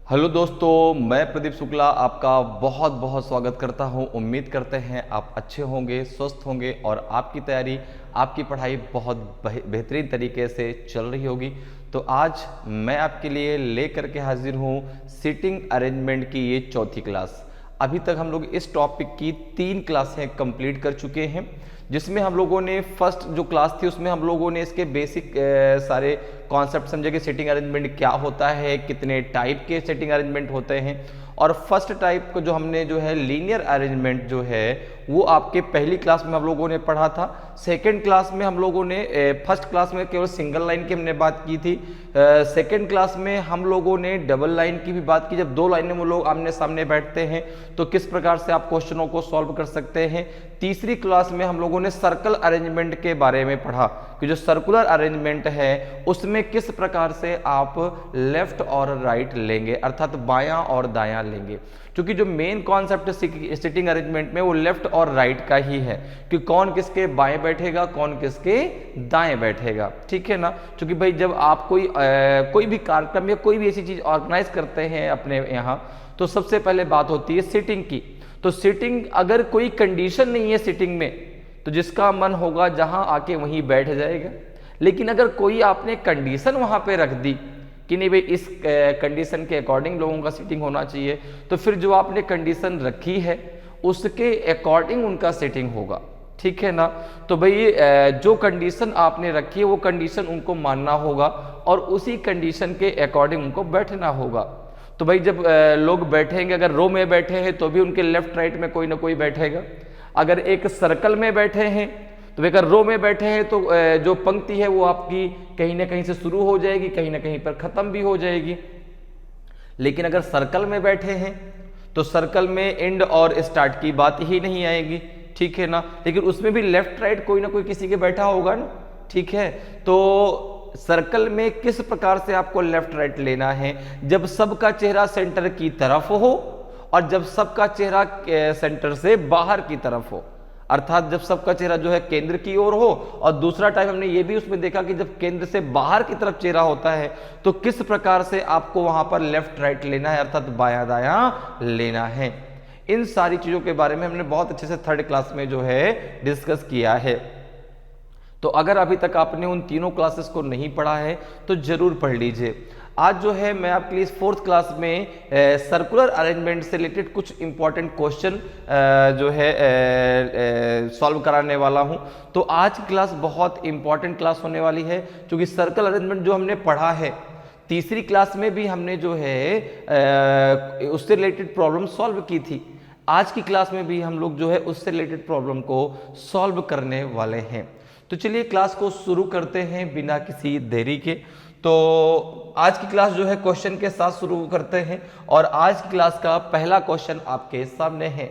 Hello दोस्तों, मैं प्रदीप शुक्ला आपका बहुत बहुत स्वागत करता हूं। उम्मीद करते हैं आप अच्छे होंगे, स्वस्थ होंगे और आपकी तैयारी, आपकी पढ़ाई बहुत बेहतरीन तरीके से चल रही होगी। तो आज मैं आपके लिए लेकर के हाजिर हूं सीटिंग अरेंजमेंट की ये चौथी क्लास। अभी तक हम लोग इस टॉपिक की 3 क्लासें कंप्लीट कर चुके हैं, जिसमें हम लोगों ने फर्स्ट जो क्लास थी उसमें हम लोगों ने इसके बेसिक सारे कॉन्सेप्ट समझे कि सेटिंग अरेंजमेंट क्या होता है, कितने टाइप के सेटिंग अरेंजमेंट होते हैं। और फर्स्ट टाइप को जो हमने जो है लीनियर अरेंजमेंट जो है वो आपके पहली क्लास में हम लोगों ने पढ़ा था। सेकंड क्लास में हम लोगों ने फर्स्ट क्लास में केवल सिंगल लाइन की हमने बात की थी। सेकंड क्लास में हम लोगों ने डबल लाइन की भी बात की। जब 2 लाइनें में लोग आमने सामने बैठते हैं तो किस प्रकार से आप क्वेश्चनों को सॉल्व कर सकते हैं। तीसरी क्लास में हम लोगों ने सर्कल अरेंजमेंट के बारे में पढ़ा कि जो सर्कुलर अरेंजमेंट है उसमें किस प्रकार से आप लेफ्ट और राइट लेंगे, अर्थात बायां और दायां लेंगे। क्योंकि जो मेन कॉन्सेप्ट सिटिंग अरेंजमेंट में वो लेफ्ट और राइट का ही है कि कौन किसके बाएं बैठेगा, कौन किसके दाएं बैठेगा, ठीक है ना। क्योंकि भाई जब आप कोई भी कार्यक्रम या कोई भी ऐसी चीज ऑर्गेनाइज करते हैं अपने यहाँ, तो सबसे पहले बात होती है सिटिंग की। तो सिटिंग, अगर कोई कंडीशन नहीं है सिटिंग में तो जिसका मन होगा जहां आके वहीं बैठ जाएगा। लेकिन अगर कोई आपने कंडीशन वहां पे रख दी कि नहीं भाई इस कंडीशन के अकॉर्डिंग लोगों का सीटिंग होना चाहिए, तो फिर जो आपने कंडीशन रखी है उसके अकॉर्डिंग उनका सेटिंग होगा, ठीक है ना। तो भाई जो कंडीशन आपने रखी है वो कंडीशन उनको मानना होगा और उसी कंडीशन के अकॉर्डिंग उनको बैठना होगा। तो भाई जब लोग बैठेंगे, अगर रो में बैठे हैं तो भी उनके लेफ्ट राइट में कोई ना कोई बैठेगा। अगर एक सर्कल में बैठे हैं तो अगर रो में बैठे हैं तो जो पंक्ति है वो आपकी कहीं ना कहीं से शुरू हो जाएगी, कहीं ना कहीं पर खत्म भी हो जाएगी। लेकिन अगर सर्कल में बैठे हैं तो सर्कल में एंड और स्टार्ट की बात ही नहीं आएगी, ठीक है ना। लेकिन उसमें भी लेफ्ट राइट कोई ना कोई किसी के बैठा होगा ना, ठीक है। तो सर्कल में किस प्रकार से आपको लेफ्ट राइट लेना है, जब सबका चेहरा सेंटर की तरफ हो और जब सबका चेहरा सेंटर से बाहर की तरफ हो। अर्थात जब सबका चेहरा जो है केंद्र की ओर हो, और दूसरा टाइम हमने ये भी उसमें देखा कि जब केंद्र से बाहर की तरफ चेहरा होता है तो किस प्रकार से आपको वहां पर लेफ्ट राइट लेना है, अर्थात बायां दायां लेना है। इन सारी चीजों के बारे में हमने बहुत अच्छे से थर्ड क्लास में जो है डिस्कस किया है। तो अगर अभी तक आपने उन तीनों क्लासेस को नहीं पढ़ा है तो जरूर पढ़ लीजिए। आज जो है मैं आपके लिए इस फोर्थ क्लास में सर्कुलर अरेंजमेंट से रिलेटेड कुछ इंपॉर्टेंट क्वेश्चन जो है सॉल्व कराने वाला हूं। तो आज की क्लास बहुत इंपॉर्टेंट क्लास होने वाली है, क्योंकि सर्कल अरेंजमेंट जो हमने पढ़ा है तीसरी क्लास में भी हमने जो है उससे रिलेटेड प्रॉब्लम सॉल्व की थी। आज की क्लास में भी हम लोग जो है उससे रिलेटेड प्रॉब्लम को सॉल्व करने वाले हैं। तो चलिए क्लास को शुरू करते हैं बिना किसी देरी के। तो आज की क्लास जो है क्वेश्चन के साथ शुरू करते हैं और आज की क्लास का पहला क्वेश्चन आपके सामने है,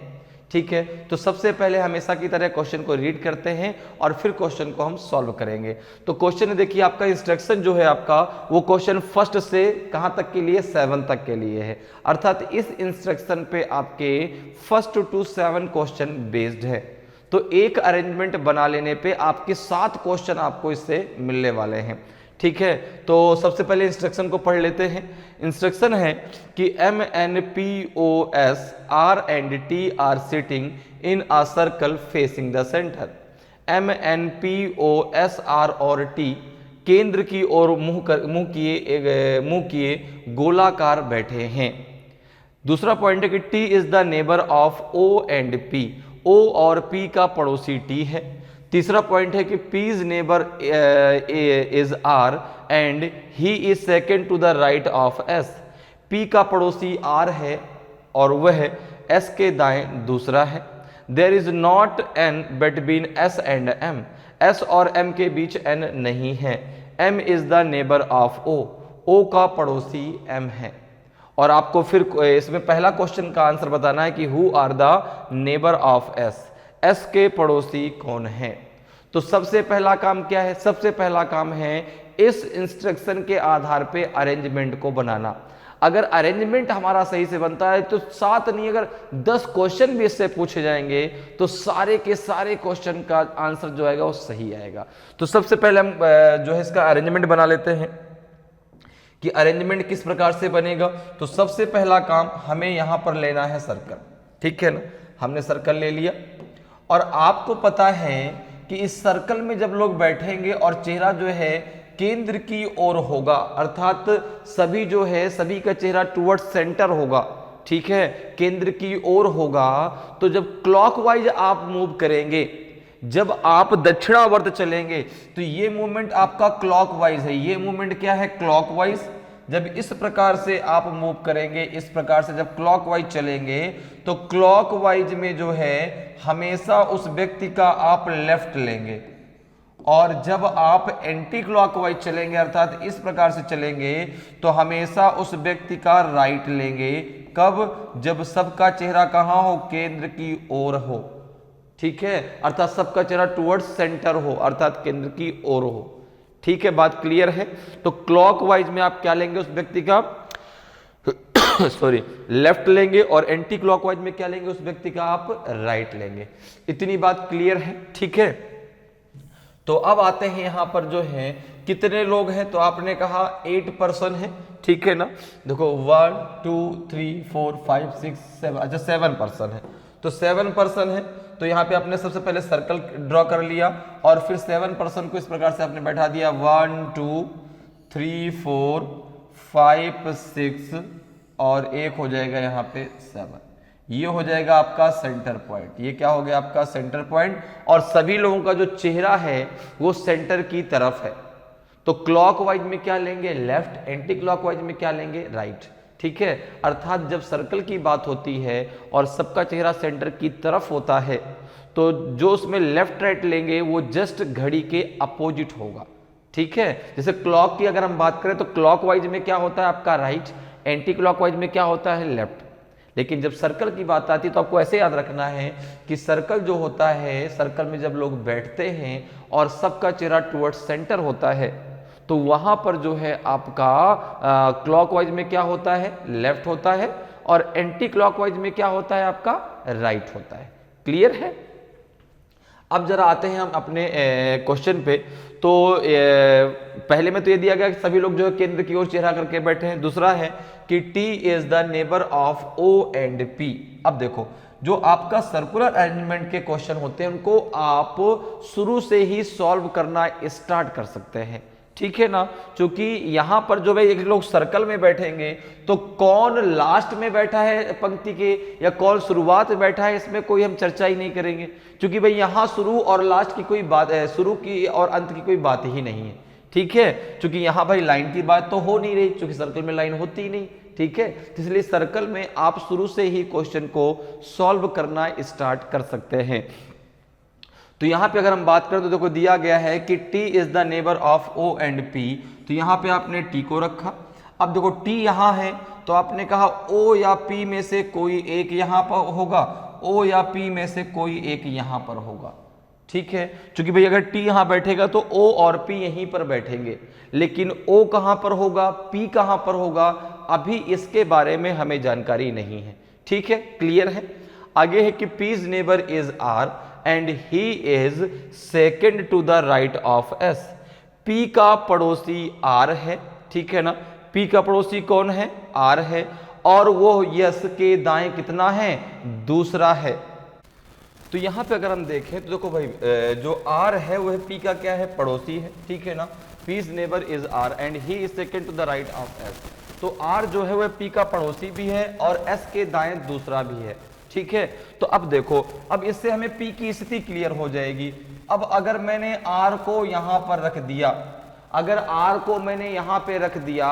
ठीक है। तो सबसे पहले हमेशा की तरह क्वेश्चन को रीड करते हैं और फिर क्वेश्चन को हम सॉल्व करेंगे। तो क्वेश्चन देखिए, आपका इंस्ट्रक्शन जो है आपका वो क्वेश्चन फर्स्ट से कहां तक के लिए, 7 तक के लिए है। अर्थात इस इंस्ट्रक्शन पे आपके फर्स्ट टू 7 क्वेश्चन बेस्ड है। तो एक अरेंजमेंट बना लेने पे आपके 7 क्वेश्चन आपको इससे मिलने वाले हैं, ठीक है। तो सबसे पहले इंस्ट्रक्शन को पढ़ लेते हैं। इंस्ट्रक्शन है कि MNPOS R and T are sitting in a circle facing the center। MNPOS R और T केंद्र की ओर मुंह किए गोलाकार बैठे हैं। दूसरा पॉइंट है कि T is the neighbour of O and P। O और P का पड़ोसी T है। तीसरा पॉइंट है कि P's neighbour is R and he is second to the right of S। P का पड़ोसी R है और वह S के दाएं दूसरा है। There is not N between S and M। S और M के बीच N नहीं है। M is the neighbour of O। O का पड़ोसी M है। और आपको फिर इसमें पहला क्वेश्चन का आंसर बताना है कि who are the neighbour of S। S के पड़ोसी कौन है। तो सबसे पहला काम क्या है, सबसे पहला काम है इस इंस्ट्रक्शन के आधार पे अरेंजमेंट को बनाना। अगर अरेंजमेंट हमारा सही से बनता है तो 7 नहीं, अगर 10 क्वेश्चन भी इससे पूछे जाएंगे तो सारे के सारे क्वेश्चन का आंसर जो आएगा वो सही आएगा। तो सबसे पहले हम जो है इसका अरेंजमेंट बना लेते हैं कि अरेंजमेंट किस प्रकार से बनेगा। तो सबसे पहला काम हमें यहां पर लेना है सर्कल, ठीक है ना। हमने सर्कल ले लिया और आपको पता है कि इस सर्कल में जब लोग बैठेंगे और चेहरा जो है केंद्र की ओर होगा, अर्थात सभी जो है सभी का चेहरा टुवर्ड्स सेंटर होगा, ठीक है, केंद्र की ओर होगा। तो जब क्लॉकवाइज आप मूव करेंगे, जब आप दक्षिणावर्त चलेंगे तो ये मूवमेंट आपका क्लॉकवाइज है। ये मूवमेंट क्या है? क्लॉकवाइज। जब इस प्रकार से आप मूव करेंगे, इस प्रकार से जब क्लॉकवाइज चलेंगे तो क्लॉकवाइज में जो है हमेशा उस व्यक्ति का आप लेफ्ट लेंगे, और जब आप एंटी क्लॉकवाइज चलेंगे अर्थात इस प्रकार से चलेंगे तो हमेशा उस व्यक्ति का राइट लेंगे। कब? जब सबका चेहरा कहां हो? केंद्र की ओर हो, ठीक है, अर्थात सबका चेहरा टुवर्ड्स सेंटर हो, अर्थात केंद्र की ओर हो, ठीक है। बात क्लियर है? तो क्लॉकवाइज में आप क्या लेंगे? उस व्यक्ति का सॉरी लेफ्ट लेंगे, और एंटी क्लॉकवाइज में क्या लेंगे? उस व्यक्ति का आप राइट लेंगे। इतनी बात क्लियर है, ठीक है। तो अब आते हैं यहां पर जो है कितने लोग हैं, तो आपने कहा 8 पर्सन है, ठीक है ना। देखो 1 2 3 4 5 6 7, अच्छा 7 पर्सन है। तो 7 पर्सन है, तो यहाँ पे आपने सबसे पहले सर्कल ड्रॉ कर लिया और फिर 7 पर्सन को इस प्रकार से आपने बैठा दिया 1 2 3 4 5 6 और एक हो जाएगा यहाँ पे 7। ये हो जाएगा आपका सेंटर पॉइंट। ये क्या हो गया? आपका सेंटर पॉइंट। और सभी लोगों का जो चेहरा है वो सेंटर की तरफ है। तो क्लॉकवाइज में क्या लेंगे? लेफ्ट। एंटी क्लॉकवाइज में क्या लेंगे? राइट, ठीक है। अर्थात जब सर्कल की बात होती है और सबका चेहरा सेंटर की तरफ होता है तो जो उसमें लेफ्ट राइट लेंगे वो जस्ट घड़ी के अपोजिट होगा, ठीक है। जैसे क्लॉक की अगर हम बात करें तो क्लॉकवाइज में क्या होता है? आपका राइट। एंटी क्लॉकवाइज में क्या होता है? लेफ्ट। लेकिन जब सर्कल की बात आती है तो आपको ऐसे याद रखना है कि सर्कल जो होता है, सर्कल में जब लोग बैठते हैं और सबका चेहरा टुवर्ड्स सेंटर होता है तो वहां पर जो है आपका क्लॉकवाइज में क्या होता है? लेफ्ट होता है, और एंटी क्लॉकवाइज में क्या होता है? आपका राइट होता है। क्लियर है? अब जरा आते हैं हम अपने क्वेश्चन पे। तो पहले में तो ये दिया गया कि सभी लोग जो है केंद्र की ओर चेहरा करके बैठे हैं। दूसरा है कि T is the neighbour of O and P। अब देखो जो आपका सर्कुलर अरेंजमेंट के क्वेश्चन होते हैं उनको आप शुरू से ही सॉल्व करना स्टार्ट कर सकते हैं, ठीक है ना। क्योंकि यहां पर जो भाई एक लोग सर्कल में बैठेंगे तो कौन लास्ट में बैठा है पंक्ति के या कौन शुरुआत में बैठा है इसमें कोई हम चर्चा ही नहीं करेंगे, क्योंकि भाई यहां शुरू और लास्ट की कोई बात, शुरू की और अंत की कोई बात ही नहीं है, ठीक है। क्योंकि यहां भाई लाइन की बात तो हो नहीं रही, क्योंकि सर्कल में लाइन होती ही नहीं, ठीक है। इसलिए सर्कल में आप शुरू से ही क्वेश्चन को सॉल्व करना स्टार्ट कर सकते हैं। तो यहां पे अगर हम बात करें तो देखो दिया गया है कि T is the neighbour of O and P। तो यहां पे आपने T को रखा। अब देखो T यहां है तो आपने कहा O या P में से कोई एक यहां पर होगा, O या P में से कोई एक यहां पर होगा, ठीक है। क्योंकि भाई अगर T यहां बैठेगा तो O और P यहीं पर बैठेंगे, लेकिन O कहां पर होगा, P कहां पर होगा, अभी इसके बारे में हमें जानकारी नहीं है, ठीक है। क्लियर है? आगे है कि P's neighbour is R and he is second to the right of S। P का पड़ोसी R है, ठीक है ना। P का पड़ोसी कौन है? R है, और वो यस के दाएं कितना है? दूसरा है। तो यहां पे अगर हम देखें तो देखो भाई जो R है वह P का क्या है? पड़ोसी है, ठीक है ना। P's neighbour is R and he is second to the right of S। तो R जो है वह P का पड़ोसी भी है और S के दाएं दूसरा भी है, ठीक है। तो अब देखो, अब इससे हमें P की स्थिति क्लियर हो जाएगी। अब अगर मैंने R को यहां पर रख दिया, अगर R को मैंने यहां पे रख दिया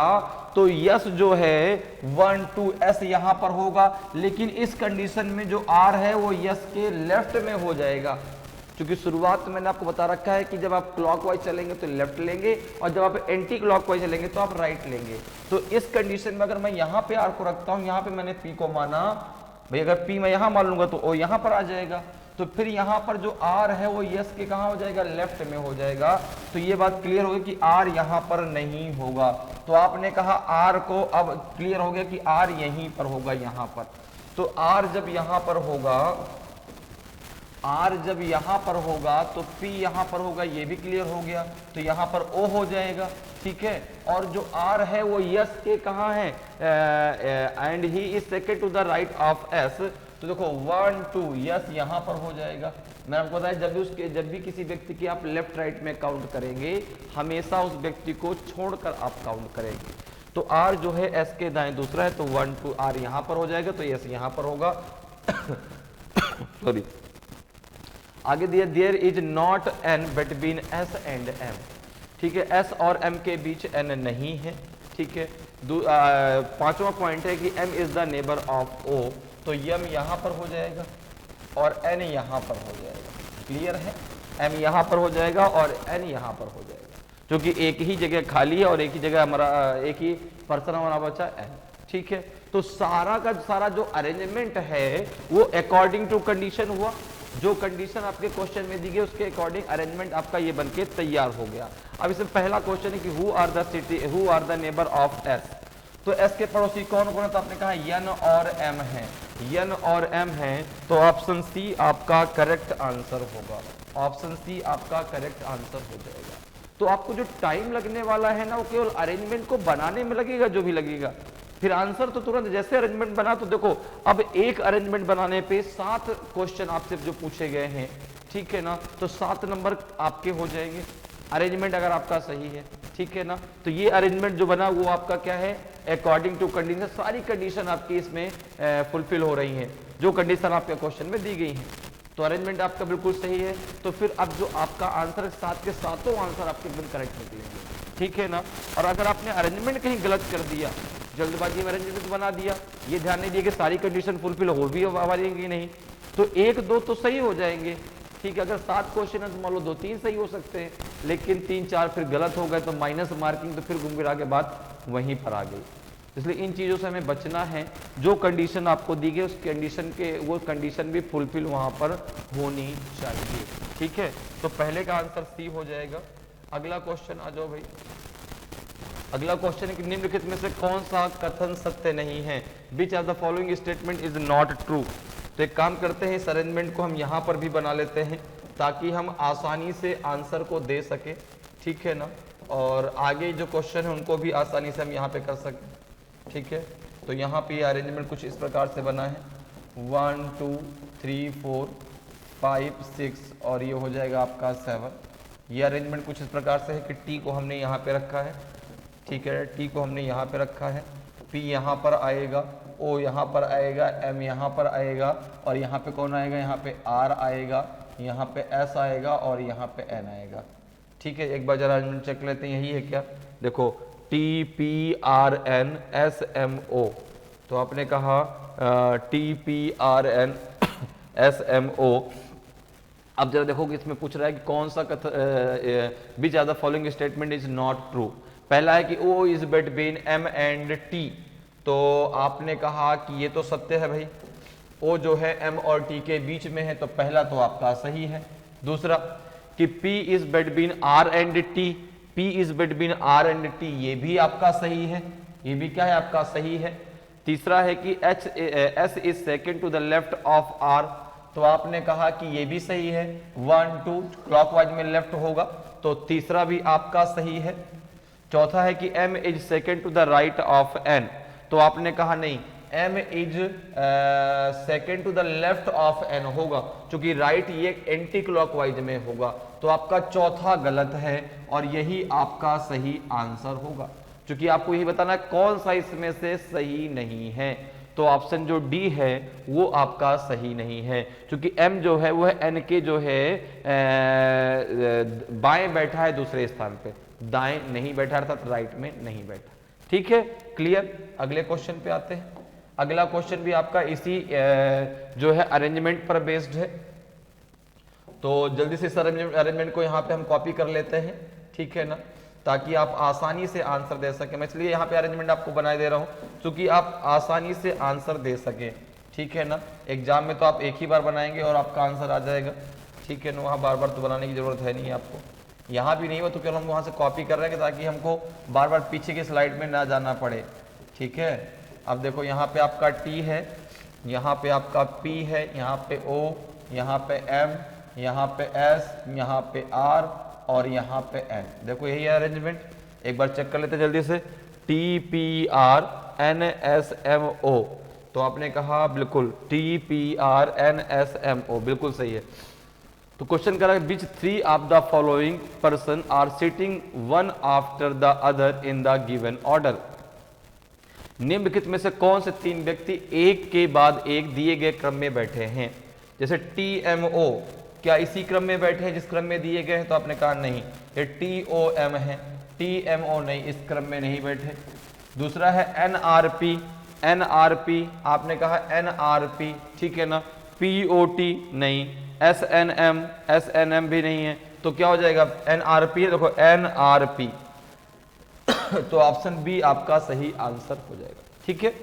तो यस जो है 1 2 S यहां पर होगा, लेकिन इस कंडीशन में जो R है वो यस के लेफ्ट में हो जाएगा, क्योंकि शुरुआत में मैंने आपको बता रखा है कि जब आप क्लॉकवाइज चलेंगे तो लेफ्ट लेंगे और जब आप एंटी क्लॉकवाइज चलेंगे तो आप राइट लेंगे। तो इस कंडीशन में अगर मैं यहां पे R को रखता हूं, यहां पे मैंने P को माना, भाई अगर P मैं यहां मान लूंगा तो O यहां पर आ जाएगा, तो फिर यहां पर जो R है वो यस के कहां हो जाएगा? लेफ्ट में हो जाएगा। तो ये बात क्लियर होगी कि R यहां पर नहीं होगा। तो आपने कहा R को, अब क्लियर हो गया कि R यहीं पर होगा, यहां पर। तो R जब यहां पर होगा, R जब यहां पर होगा तो P यहां पर होगा, ये भी क्लियर हो गया। तो यहां पर O हो जाएगा, ठीक है, और जो आर है वो यस के कहाँ है, and he is second to the right of S, तो देखो 1 2 यस यहाँ पर हो जाएगा। मैंने आपको बताया जब भी किसी व्यक्ति की आप लेफ्ट राइट में काउंट करेंगे हमेशा उस व्यक्ति को छोड़कर आप काउंट करेंगे। तो आर जो है एस के दाएं दूसरा है, तो 1 2 आर यहाँ पर हो जाएगा, तो यस यहाँ पर होगा। सॉरी, आगे दिया there is not N between S and M, ठीक है, एस और एम के बीच एन नहीं है, ठीक है। पांचवा पॉइंट है कि M is the neighbour of O, तो एम यहां पर हो जाएगा और एन यहां पर हो जाएगा, क्लियर है, एम यहां पर हो जाएगा और एन यहां पर हो जाएगा, क्योंकि एक ही जगह खाली है और एक ही जगह हमारा एक ही पर्सन हमारा बचा एन, ठीक है। तो सारा का सारा जो अरेंजमेंट है वो अकॉर्डिंग टू कंडीशन हुआ, जो कंडीशन आपके क्वेश्चन में दी गई उसके अकॉर्डिंग अरेंजमेंट आपका ये बनके तैयार हो गया। अब इसमें पहला क्वेश्चन है कि who are the neighbour of S, तो एस के पड़ोसी कौन कौन है, तो आपने कहा एन और एम है, एन और एम है, तो ऑप्शन सी आपका करेक्ट आंसर होगा, ऑप्शन सी आपका करेक्ट आंसर हो जाएगा। तो आपको जो टाइम लगने वाला है ना वो केवल अरेंजमेंट को बनाने में लगेगा, जो भी लगेगा, फिर आंसर तो तुरंत जैसे अरेंजमेंट बना, तो देखो अब एक अरेंजमेंट बनाने पे 7 क्वेश्चन आपसे जो पूछे गए हैं, ठीक है ना, तो 7 नंबर आपके हो जाएंगे अरेंजमेंट अगर आपका सही है, ठीक है ना। तो ये अरेंजमेंट जो बना वो आपका क्या है, अकॉर्डिंग टू कंडीशन, सारी कंडीशन आपकी इसमें फुलफिल हो रही है जो कंडीशन आपके क्वेश्चन में दी गई है, तो अरेंजमेंट आपका बिल्कुल सही है। तो फिर अब जो आपका आंसर 7 के 7 आंसर आपके एकदम करेक्ट निकलेंगे, ठीक है ना। और अगर आपने अरेंजमेंट कहीं गलत कर दिया, जल्दबाजी में अरेंजमेंट बना दिया, ये ध्यान नहीं दिया कि सारी कंडीशन फुलफिल हो भी हमारी नहीं, तो 1 2 तो सही हो जाएंगे, ठीक है। अगर 7 क्वेश्चन है तो मान लो 2 3 सही हो सकते हैं, लेकिन 3 4 फिर गलत हो गए तो माइनस मार्किंग, तो फिर घूम फिरा के बात वहीं पर आ गई। इसलिए इन चीज़ों से हमें बचना है, जो कंडीशन आपको दी गई उस कंडीशन के वो कंडीशन भी फुलफिल वहाँ पर होनी चाहिए, ठीक है। तो पहले का आंसर सी हो जाएगा। अगला क्वेश्चन आ जाओ भाई। अगला क्वेश्चन है कि निम्नलिखित में से कौन सा कथन सत्य नहीं है, विच of the following statement is not true. तो एक काम करते हैं, इस अरेंजमेंट को हम यहाँ पर भी बना लेते हैं ताकि हम आसानी से आंसर को दे सके, ठीक है ना, और आगे जो क्वेश्चन है उनको भी आसानी से हम यहाँ पे कर सकें, ठीक है। तो यहाँ पे अरेंजमेंट कुछ इस प्रकार से बना है 1 2 3 4 5 6 और ये हो जाएगा आपका 7। ये अरेंजमेंट कुछ इस प्रकार से है कि टी को हमने यहाँ पे रखा है, ठीक है, टी को हमने यहाँ पे रखा है, पी यहाँ पर आएगा, ओ यहाँ पर आएगा, एम यहाँ पर आएगा, और यहाँ पे कौन आएगा, यहाँ पे आर आएगा, यहाँ पे एस आएगा और यहाँ पे एन आएगा, ठीक है। एक बार जरा अरेंजमेंट चेक लेते हैं, यही है क्या, देखो T P R N S M O, तो आपने कहा T P R N S M O. अब जरा देखो कि इसमें पूछ रहा है कि कौन सा which are the following statement is not true. पहला है कि O is between M and T, तो आपने कहा कि ये तो सत्य है भाई, ओ जो है एम और टी के बीच में है, तो पहला तो आपका सही है। दूसरा कि P is between R and T, P is between R and T, ये भी आपका सही है, ये भी क्या है आपका सही है। तीसरा है कि S is second to the left of R, तो आपने कहा कि ये भी सही है, 1 2 क्लॉकवाइज में लेफ्ट होगा, तो तीसरा भी आपका सही है। चौथा है कि M is second to the right of N, तो आपने कहा नहीं, M is second to the left of N होगा, क्योंकि राइट ये एंटी क्लॉकवाइज में होगा, तो आपका चौथा गलत है और यही आपका सही आंसर होगा, क्योंकि आपको यही बताना है कौन सा इसमें से सही नहीं है। तो ऑप्शन जो डी है वो आपका सही नहीं है, क्योंकि M जो है वो N के जो है बाएं बैठा है दूसरे स्थान पे, दाएं नहीं बैठा अर्थात राइट में नहीं बैठा, ठीक है, क्लियर। अगले क्वेश्चन पे आते हैं। अगला क्वेश्चन भी आपका इसी जो है अरेंजमेंट पर बेस्ड है, तो जल्दी से इस अरेंजमेंट को यहाँ पे हम कॉपी कर लेते हैं, ठीक है ना, ताकि आप आसानी से आंसर दे सकें। मैं इसलिए यहाँ पे अरेंजमेंट आपको बनाए दे रहा हूँ क्योंकि आप आसानी से आंसर दे सकें, ठीक है ना। एग्जाम में तो आप एक ही बार बनाएंगे और आपका आंसर आ जाएगा, ठीक है ना, वहाँ बार बार तो बनाने की जरूरत है नहीं आपको, यहाँ भी नहीं हो तो केवल हम वहाँ से कॉपी कर रहे हैं ताकि हमको बार बार पीछे की स्लाइड में ना जाना पड़े, ठीक है। अब देखो यहाँ पे आपका T है, यहाँ पे आपका P है, यहाँ पे O, यहाँ पे M, यहाँ पे S, यहाँ पे R और यहाँ पे N। देखो यही है अरेंजमेंट। एक बार चेक कर लेते हैं जल्दी से, TPRNSMO, तो आपने कहा बिल्कुल TPRNSMO बिल्कुल सही है। तो क्वेश्चन करा which 3 of the following person are sitting one after the other in the given order. निम्नलिखित में से कौन से 3 व्यक्ति एक के बाद एक दिए गए क्रम में बैठे हैं। जैसे TMO, क्या इसी क्रम में बैठे हैं जिस क्रम में दिए गए हैं, तो आपने कहा नहीं। ये TOM है, TMO नहीं, इस क्रम में नहीं बैठे। दूसरा है NRP, आपने कहा NRP, ठीक है ना। POT नहीं, SNM भी नहीं है, तो क्या हो जाएगा NRP है, देखो NRP तो ऑप्शन बी आपका सही आंसर हो जाएगा, ठीक है।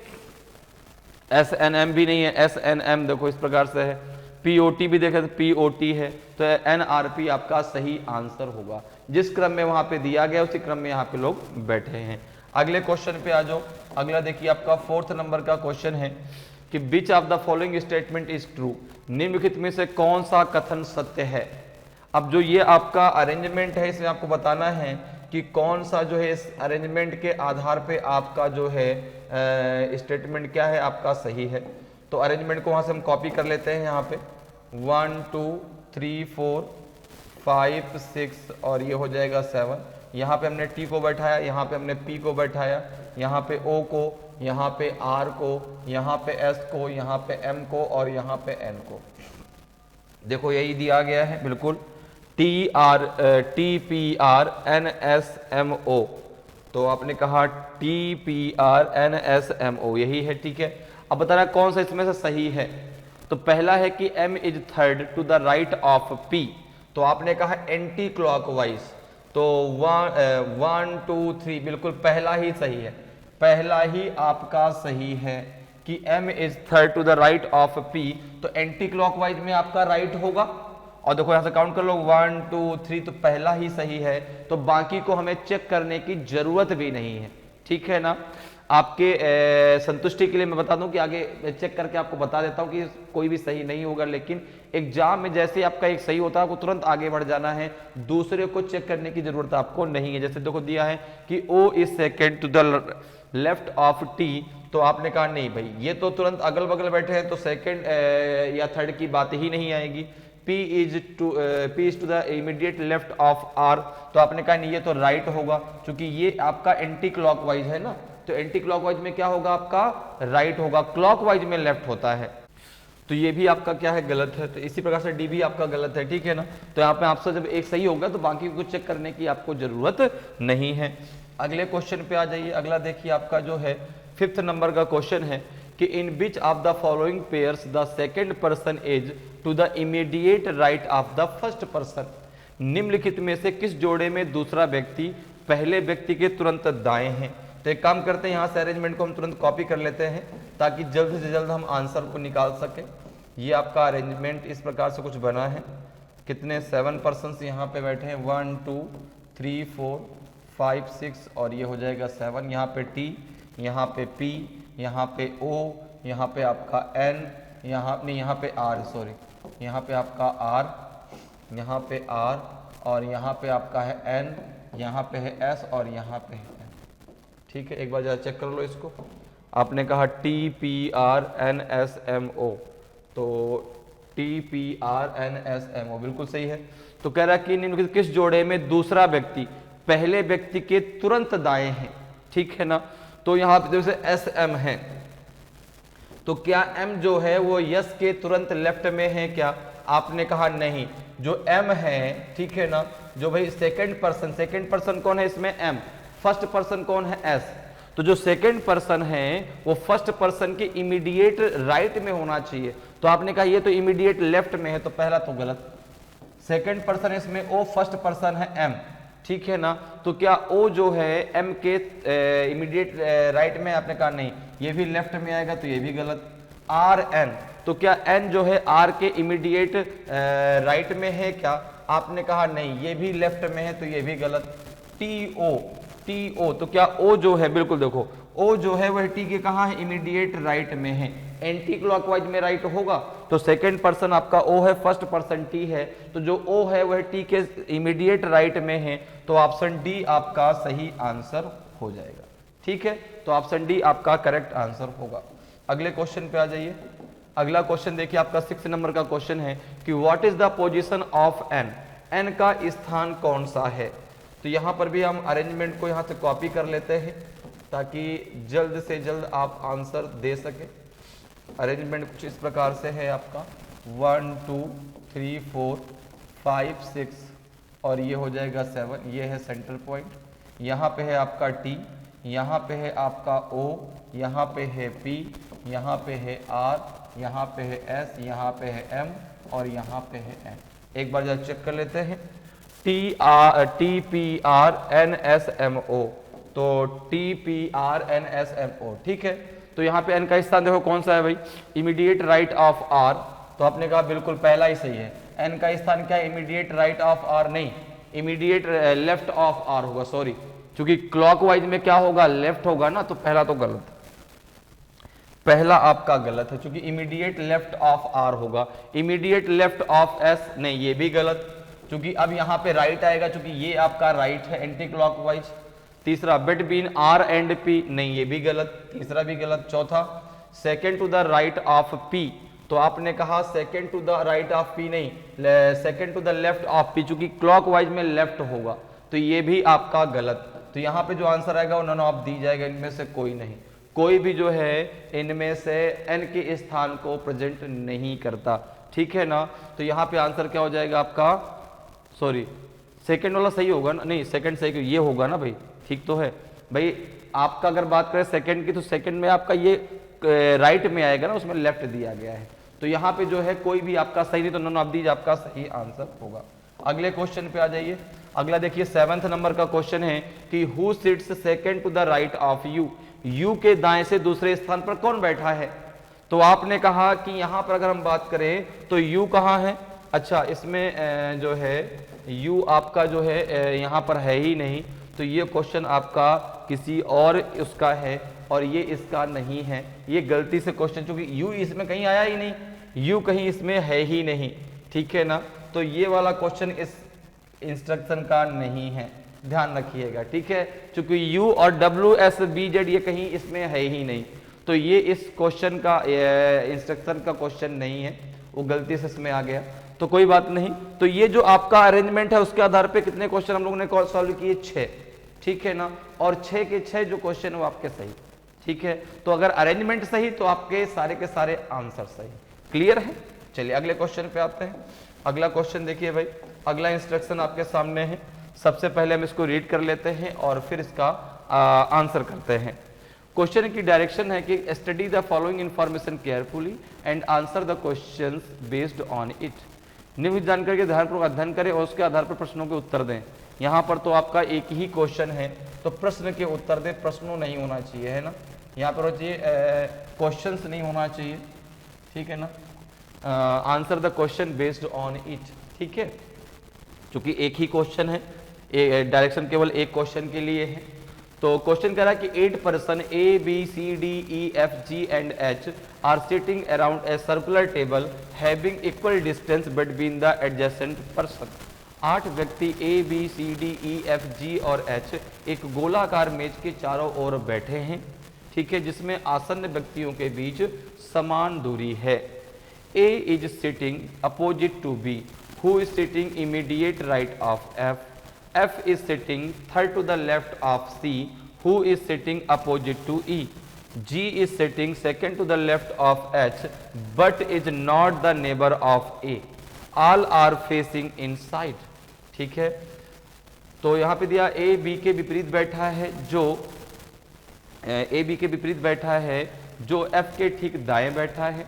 SNM भी नहीं है, SNM देखो इस प्रकार से है। POT भी देखे तो POT है, तो NRP आपका सही आंसर होगा। जिस क्रम में वहां पे दिया गया उसी क्रम में यहाँ पे लोग बैठे हैं। अगले क्वेश्चन पे आ जाओ। अगला देखिए आपका 4th नंबर का क्वेश्चन है कि which of the following statement is true. निम्नलिखित में से कौन सा कथन सत्य है। अब जो ये आपका अरेंजमेंट है, इसमें आपको बताना है कि कौन सा जो है इस अरेंजमेंट के आधार पे आपका जो है स्टेटमेंट क्या है आपका सही है। तो अरेंजमेंट को वहां से हम कॉपी कर लेते हैं। यहाँ पे 1 2 3 4 5 6 और ये हो जाएगा 7। यहाँ पे हमने T को बैठाया, यहाँ पे हमने P को बैठाया, यहाँ पे O को, यहाँ पे R को, यहाँ पे S को, यहाँ पे M को और यहाँ पे N को। देखो यही दिया गया है बिल्कुल, TPRNSMO, तो आपने कहा TPRNSMO यही है, ठीक है। अब बताना कौन सा इसमें से सही है। तो पहला है कि M is third to the right of P, तो आपने कहा एंटी क्लॉकवाइज, तो 1 2 3 बिल्कुल पहला ही सही है, पहला ही आपका सही है कि M is third to the right of P, तो एंटी क्लॉकवाइज में आपका राइट होगा। और देखो यहां से काउंट कर लो 1 2 3, तो पहला ही सही है, तो बाकी को हमें चेक करने की जरूरत भी नहीं है, ठीक है ना। आपके संतुष्टि के लिए मैं बता दूं कि आगे चेक करके आपको बता देता हूं कि कोई भी सही नहीं होगा, लेकिन एग्जाम में जैसे आपका एक सही होता है आपको तुरंत आगे बढ़ जाना है, दूसरे को चेक करने की जरूरत आपको नहीं है। जैसे देखो दिया है कि O is second to the left of T, तो आपने कहा नहीं भाई ये तो तुरंत अगल बगल बैठे हैं, तो सेकेंड या थर्ड की बात ही नहीं आएगी। P is to the immediate left of R, तो आपने कहा नहीं ये तो राइट होगा, क्योंकि ये आपका एंटी क्लॉकवाइज है ना, तो एंटी क्लॉकवाइज में क्या होगा आपका राइट होगा, क्लॉकवाइज में लेफ्ट होता है, तो ये भी आपका क्या है गलत है। तो इसी प्रकार से डी भी आपका गलत है, ठीक है ना। तो यहाँ पे आपसे जब एक सही होगा तो बाकी को चेक करने की आपको जरूरत नहीं है। अगले क्वेश्चन पे आ जाइए। अगला देखिए आपका जो है 5th नंबर का क्वेश्चन है कि in which of the following pairs the second person is to the immediate right of the first person. निम्नलिखित में से किस जोड़े में दूसरा व्यक्ति पहले व्यक्ति के तुरंत दाएं हैं। तो एक काम करते हैं, यहाँ से अरेंजमेंट को हम तुरंत कॉपी कर लेते हैं ताकि जल्द से जल्द हम आंसर को निकाल सके। ये आपका अरेंजमेंट इस प्रकार से कुछ बना है। कितने 7 पर्सन्स यहाँ पे बैठे हैं, 1 2 3 4 5 6 और ये हो जाएगा 7। यहाँ पे T, यहाँ पे P, यहाँ पे O, यहाँ पे आपका N, यहाँ पे R, सॉरी यहाँ पे आपका R, यहाँ पे R और यहाँ पे आपका है N, यहाँ पे है S और यहाँ पे है N, ठीक है। एक बार जरा चेक कर लो इसको। आपने कहा TPRNSMO, तो TPRNSMO बिल्कुल सही है। तो कह रहा है कि निम्नलिखित किस जोड़े में दूसरा व्यक्ति पहले व्यक्ति के तुरंत दाएं हैं, ठीक है ना। तो यहाँ पे जैसे SM है, तो क्या M जो है वो यस के तुरंत लेफ्ट में है क्या। आपने कहा नहीं, जो M है, ठीक है ना, जो भाई सेकंड पर्सन कौन है इसमें M, फर्स्ट पर्सन कौन है S, तो जो सेकंड पर्सन है वो फर्स्ट पर्सन के इमीडिएट राइट में होना चाहिए। तो आपने कहा ये तो इमीडिएट लेफ्ट में है, तो पहला तो गलत। सेकंड पर्सन इसमें O, फर्स्ट पर्सन है M, ठीक है ना। तो क्या O जो है M के इमीडिएट राइट में, आपने कहा नहीं ये भी लेफ्ट में आएगा, तो ये भी गलत। RN, तो क्या N जो है R के इमीडिएट राइट में है क्या, आपने कहा नहीं ये भी लेफ्ट में है, तो ये भी गलत। TO, तो क्या O जो है बिल्कुल देखो ओ जो है वह टी के कहाँ है, इमीडिएट राइट में है, एंटी क्लॉकवाइज में राइट होगा, तो सेकंड पर्सन आपका ओ है, फर्स्ट पर्सन टी है, तो जो ओ है वह टी के इमीडिएट राइट में है, तो ऑप्शन डी आपका सही आंसर हो जाएगा। ठीक है, तो ऑप्शन डी आपका करेक्ट आंसर होगा। अगले क्वेश्चन पे आ जाइए। अगला क्वेश्चन देखिए आपका 6 नंबर का क्वेश्चन है कि what is the position of N, N का स्थान कौन सा है। तो यहां पर भी हम अरेंजमेंट को यहां से कॉपी कर लेते हैं ताकि जल्द से जल्द आप आंसर दे सके। अरेंजमेंट कुछ इस प्रकार से है आपका 1 2 3 4 5 6 और ये हो जाएगा 7, ये है सेंटर पॉइंट, यहाँ पे है आपका टी, यहाँ पे है आपका ओ, यहाँ पे है पी, यहाँ पे है आर, यहाँ पे है एस, यहाँ पे है एम और यहाँ पे है एन। एक बार जरा चेक कर लेते हैं, T P R N S M O, तो T P R N S M O. ठीक है, तो यहाँ पे एन का स्थान देखो कौन सा है भाई, इमीडिएट राइट ऑफ आर, तो आपने कहा बिल्कुल पहला ही सही है। एन का स्थान क्या है, इमीडिएट राइट ऑफ आर नहीं, इमीडिएट लेफ्ट ऑफ आर होगा, सॉरी, क्योंकि क्लॉकवाइज में क्या होगा, लेफ्ट होगा ना, तो पहला तो गलत, पहला आपका गलत है, क्योंकि इमीडिएट लेफ्ट ऑफ आर होगा, इमीडिएट लेफ्ट ऑफ एस नहीं, ये भी गलत, क्योंकि अब यहां पे राइट आएगा, क्योंकि ये आपका राइट है एंटी क्लॉकवाइज। तीसरा बिटवीन आर एंड पी नहीं, ये भी गलत, तीसरा भी गलत। चौथा second to the right of P, तो आपने कहा second to the right of P नहीं, second to the left of P, चूंकि क्लॉकवाइज में लेफ्ट होगा, तो ये भी आपका गलत। तो यहाँ पे जो आंसर आएगा वो नन ऑफ दी जाएगा, इनमें से कोई नहीं, कोई भी जो है इनमें से एन के स्थान को प्रेजेंट नहीं करता। ठीक है ना, तो यहाँ पे आंसर क्या हो जाएगा आपका, सॉरी सेकंड वाला सही होगा ना, नहीं सेकंड सही, ये होगा ना भाई, ठीक तो है भाई। आपका अगर बात करें सेकंड की, तो सेकंड में आपका ये राइट में आएगा ना, उसमें लेफ्ट दिया गया है, तो यहाँ पे जो है कोई भी आपका सही नहीं, तो नन ऑफ दीज आपका सही आंसर होगा। अगले क्वेश्चन पे आ जाइए। अगला देखिए 7 नंबर का क्वेश्चन है कि who sits second to the right of U, U के दाएं से दूसरे स्थान पर कौन बैठा है। तो आपने कहा कि यहां पर अगर हम बात करें तो यू कहां है, अच्छा इसमें जो है यू आपका जो है यहां पर है ही नहीं, तो ये क्वेश्चन आपका किसी और उसका है और ये इसका नहीं है, ये गलती से क्वेश्चन, चूंकि यू इसमें कहीं आया ही नहीं, यू कहीं इसमें है ही नहीं। ठीक है ना, तो ये वाला क्वेश्चन इस इंस्ट्रक्शन का नहीं है, ध्यान रखिएगा। ठीक है, क्योंकि यू और डब्ल्यू एस बी जेड ये कहीं इसमें है ही नहीं, तो ये इस क्वेश्चन का इंस्ट्रक्शन का क्वेश्चन नहीं है, वो गलती से इसमें आ गया, तो कोई बात नहीं। तो ये जो आपका अरेंजमेंट है उसके आधार पे कितने क्वेश्चन हम लोगों ने सॉल्व किए, 6। ठीक है ना, और 6 के 6 जो क्वेश्चन है वो आपके सही। ठीक है, तो अगर अरेंजमेंट सही तो आपके सारे के सारे आंसर सही। क्लियर है, चलिए अगले क्वेश्चन पे आते हैं। अगला क्वेश्चन देखिए भाई, अगला इंस्ट्रक्शन आपके सामने है, सबसे पहले हम इसको रीड कर लेते हैं और फिर इसका आंसर करते हैं। क्वेश्चन की डायरेक्शन है कि study the following information carefully and answer the questions based on it. निम्न जानकारी के आधार पर अध्ययन करें और उसके आधार पर प्रश्नों के उत्तर दें। यहाँ पर तो आपका एक ही क्वेश्चन है, तो प्रश्न के उत्तर दें, प्रश्नों नहीं होना चाहिए, है ना, यहाँ पर चाहिए क्वेश्चंस नहीं होना चाहिए। ठीक है ना, answer the question based on it. ठीक है, क्योंकि एक ही क्वेश्चन है, डायरेक्शन केवल एक क्वेश्चन के लिए है। तो क्वेश्चन कह रहा है कि 8 person A B C D E F G and H are sitting around a circular table having equal distance between the adjacent person. 8 व्यक्ति A B C D E F G और H एक गोलाकार मेज के चारों ओर बैठे हैं। ठीक है, जिसमें आसन्न व्यक्तियों के बीच समान दूरी है। A is sitting opposite to B, who is sitting immediate right of F. F is sitting third to the left of C, who is sitting opposite to E. G is sitting second to the left of H, but is not the neighbor of A. All are facing inside. ठीक है, तो यहाँ पे दिया A B के विपरीत बैठा है, जो A B के विपरीत बैठा है, जो F के ठीक दाएं बैठा है।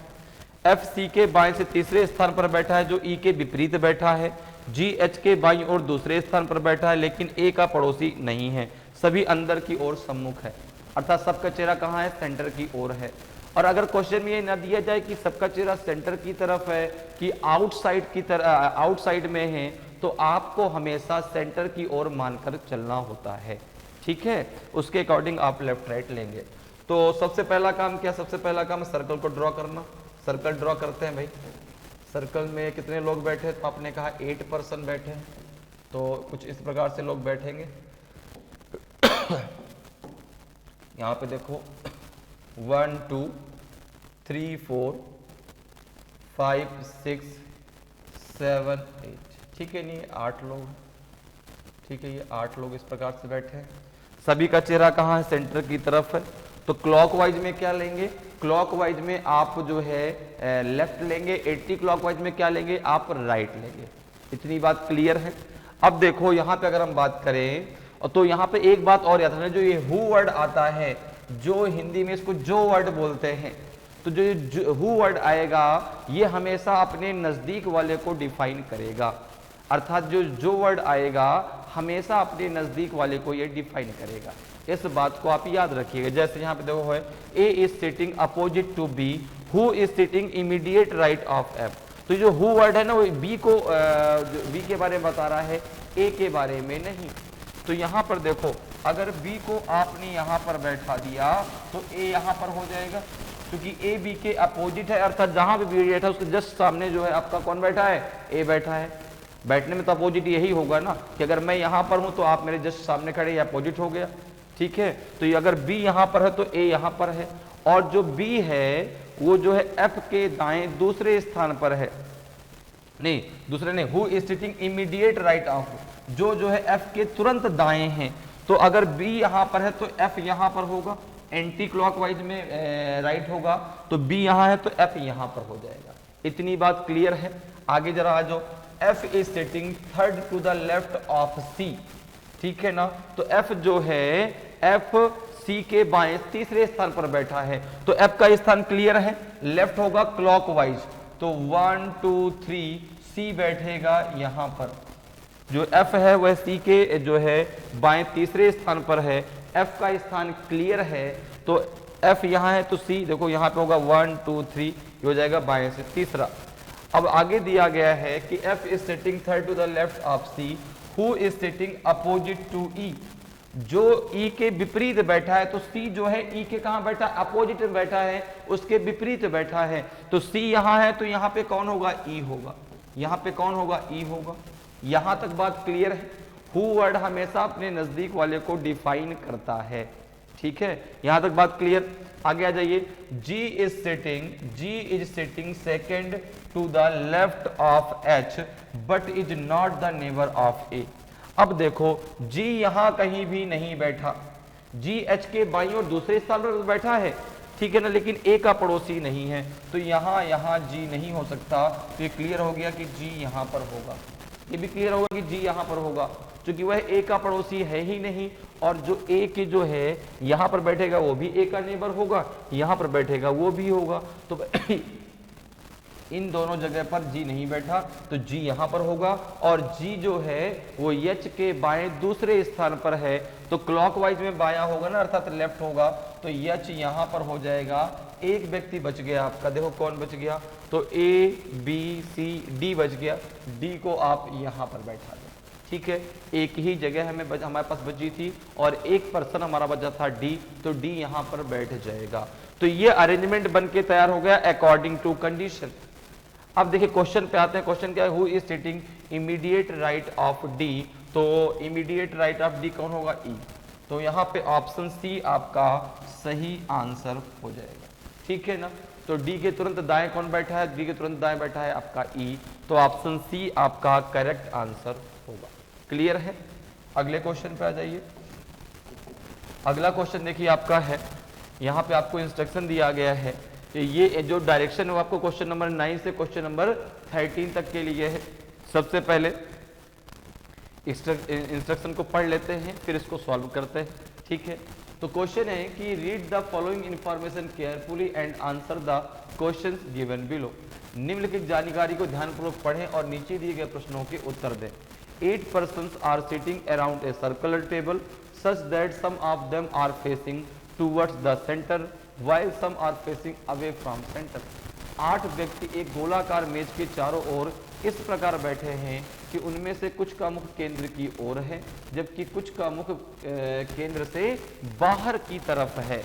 एफ सी के बाएं से तीसरे स्थान पर बैठा है, जो ई के विपरीत बैठा है। जी एच के बाईं ओर दूसरे स्थान पर बैठा है, लेकिन ए का पड़ोसी नहीं है। सभी अंदर की ओर सम्मुख है, अर्थात सबका चेहरा कहाँ है, सेंटर की ओर है। और अगर क्वेश्चन में ये ना दिया जाए कि सबका चेहरा सेंटर की तरफ है कि आउटसाइड की तरफ, आउटसाइड में है, तो आपको हमेशा सेंटर की ओर मानकर चलना होता है। ठीक है, उसके अकॉर्डिंग आप लेफ्ट राइट लेंगे। तो सबसे पहला काम क्या, सबसे पहला काम सर्कल को ड्रॉ करना। सर्कल ड्रॉ करते हैं भाई। सर्कल में कितने लोग बैठे, तो आपने कहा 8 पर्सन बैठे हैं, तो कुछ इस प्रकार से लोग बैठेंगे। यहाँ पे देखो 1 2 3 4 5 6 7 8, ठीक है, नहीं 8 लोग, ठीक है, ये 8 लोग इस प्रकार से बैठे हैं। सभी का चेहरा कहाँ है, सेंटर की तरफ है। तो क्लॉकवाइज में क्या लेंगे, क्लॉकवाइज में आप जो है लेफ्ट लेंगे, 80 क्लॉकवाइज में क्या लेंगे, आप राइट लेंगे। इतनी बात क्लियर है। अब देखो यहाँ पे अगर हम बात करें तो यहाँ पे एक बात और याद रखना, जो ये हु वर्ड आता है, जो हिंदी में इसको जो वर्ड बोलते हैं, तो जो हु वर्ड आएगा ये हमेशा अपने नजदीक वाले को डिफाइन करेगा। अर्थात जो वर्ड आएगा हमेशा अपने नजदीक वाले को ये डिफाइन करेगा। इस बात को आप याद रखिएगा। जैसे यहाँ पे देखो है A is sitting opposite to B, who is sitting immediate right of F. तो जो हु वर्ड है ना वो बी को बी के बारे में बता रहा है, ए के बारे में नहीं। तो यहाँ पर देखो अगर बी को आपने यहाँ पर बैठा दिया तो ए यहाँ पर हो जाएगा, क्योंकि ए बी के अपोजिट है। अर्थात जहां पे बी बैठा है उसके जस्ट सामने जो है आपका कौन बैठा है, ए बैठा है। बैठने में तो अपोजिट यही होगा ना, कि अगर मैं यहाँ पर हूं तो आप मेरे जस्ट सामने खड़े, ये अपोजिट हो गया, ठीक है। तो ये अगर बी यहाँ पर है तो ए यहाँ पर है, और जो बी है वो जो है एफ के दाएं दूसरे स्थान पर है, नहीं दूसरे नहीं, who is sitting immediate right of, जो है एफ के तुरंत दाएं हैं। तो अगर बी यहाँ पर है तो एफ यहाँ पर होगा, एंटी क्लॉकवाइज में राइट होगा, तो बी यहाँ है तो एफ यहाँ पर हो जाएगा। इतनी बात क्लियर है। आगे जरा आ जाओ, F is sitting third to the left of C, ठीक है ना। तो एफ जो है एफ सी के बाएं तीसरे स्थान पर बैठा है, तो एफ का स्थान क्लियर है, लेफ्ट होगा क्लॉकवाइज। तो 1 2 3 सी बैठेगा यहाँ पर। जो एफ है वह सी के जो है बाएं तीसरे स्थान पर है, एफ का स्थान क्लियर है, तो एफ यहाँ है तो सी देखो यहाँ पे होगा 1 2 3, ये हो जाएगा बाएं से तीसरा। अब आगे दिया गया है कि F is sitting third to the left of C, who is sitting opposite to E. जो ई के विपरीत बैठा है, तो सी जो है ई के कहाँ बैठा है, अपोजिट में बैठा है, उसके विपरीत बैठा है। तो सी यहाँ है तो यहाँ पे कौन होगा, ई होगा। यहाँ पे कौन होगा, ई होगा। यहां तक बात क्लियर है। हु वर्ड हमेशा अपने नजदीक वाले को डिफाइन करता है, ठीक है, यहां तक बात क्लियर। आगे आ जाइए, G is sitting second to the left of H but is not the neighbour of A। अब देखो G यहां कहीं भी नहीं बैठा, G H के बाईं और दूसरे स्थान पर बैठा है, ठीक है ना, लेकिन A का पड़ोसी नहीं है, तो यहां G नहीं हो सकता। तो ये क्लियर हो गया कि G यहां पर होगा। ये भी क्लियर होगा कि G यहां पर होगा, क्योंकि वह A का पड़ोसी है ही नहीं, और जो A के जो है यहां पर बैठेगा वो भी A का नेबर होगा, यहां पर बैठेगा वो भी होगा। तो इन दोनों जगह पर G नहीं बैठा, तो G यहां पर होगा, और G जो है वो H के बाएं दूसरे स्थान पर है, तो क्लॉकवाइज में बायां होगा ना, अर्थात लेफ्ट होगा, तो H यहां पर हो जाएगा। एक व्यक्ति बच गया आपका, देखो कौन बच गया, तो A B C D बच गया, D को आप यहां पर बैठा दें, ठीक है। एक ही जगह हमारे पास बची थी और एक पर्सन हमारा बचा था D, तो D यहां पर बैठ जाएगा। तो ये अरेंजमेंट बन के तैयार हो गया अकॉर्डिंग टू कंडीशन। अब देखिए क्वेश्चन पे आते हैं। क्वेश्चन क्या है, who is sitting immediate right of D। तो इमीडिएट राइट ऑफ D कौन होगा, E। तो यहाँ पे ऑप्शन सी आपका सही आंसर हो जाएगा, ठीक है ना। तो D के तुरंत दाएं कौन बैठा है, D के तुरंत दाएं बैठा है आपका E, तो ऑप्शन सी आपका करेक्ट आंसर होगा। क्लियर है। अगले क्वेश्चन पे आ जाइए। अगला क्वेश्चन देखिए आपका है, यहाँ पे आपको इंस्ट्रक्शन दिया गया है, ये जो डायरेक्शन है वो आपको क्वेश्चन नंबर 9 से क्वेश्चन नंबर 13 तक के लिए है। सबसे पहले इंस्ट्रक्शन को पढ़ लेते हैं, फिर इसको सॉल्व करते हैं, ठीक है। तो क्वेश्चन है कि read the following information carefully and answer the questions given below. निम्नलिखित जानकारी को ध्यानपूर्वक पढ़ें और नीचे दिए गए प्रश्नों के उत्तर दें। 8 persons are sitting around a circular table such that some of them are facing towards the center while some are facing away from center। 8 व्यक्ति एक गोलाकार मेज के चारों ओर इस प्रकार बैठे हैं कि उनमें से कुछ का मुख केंद्र की ओर है जबकि कुछ का मुख केंद्र से बाहर की तरफ है।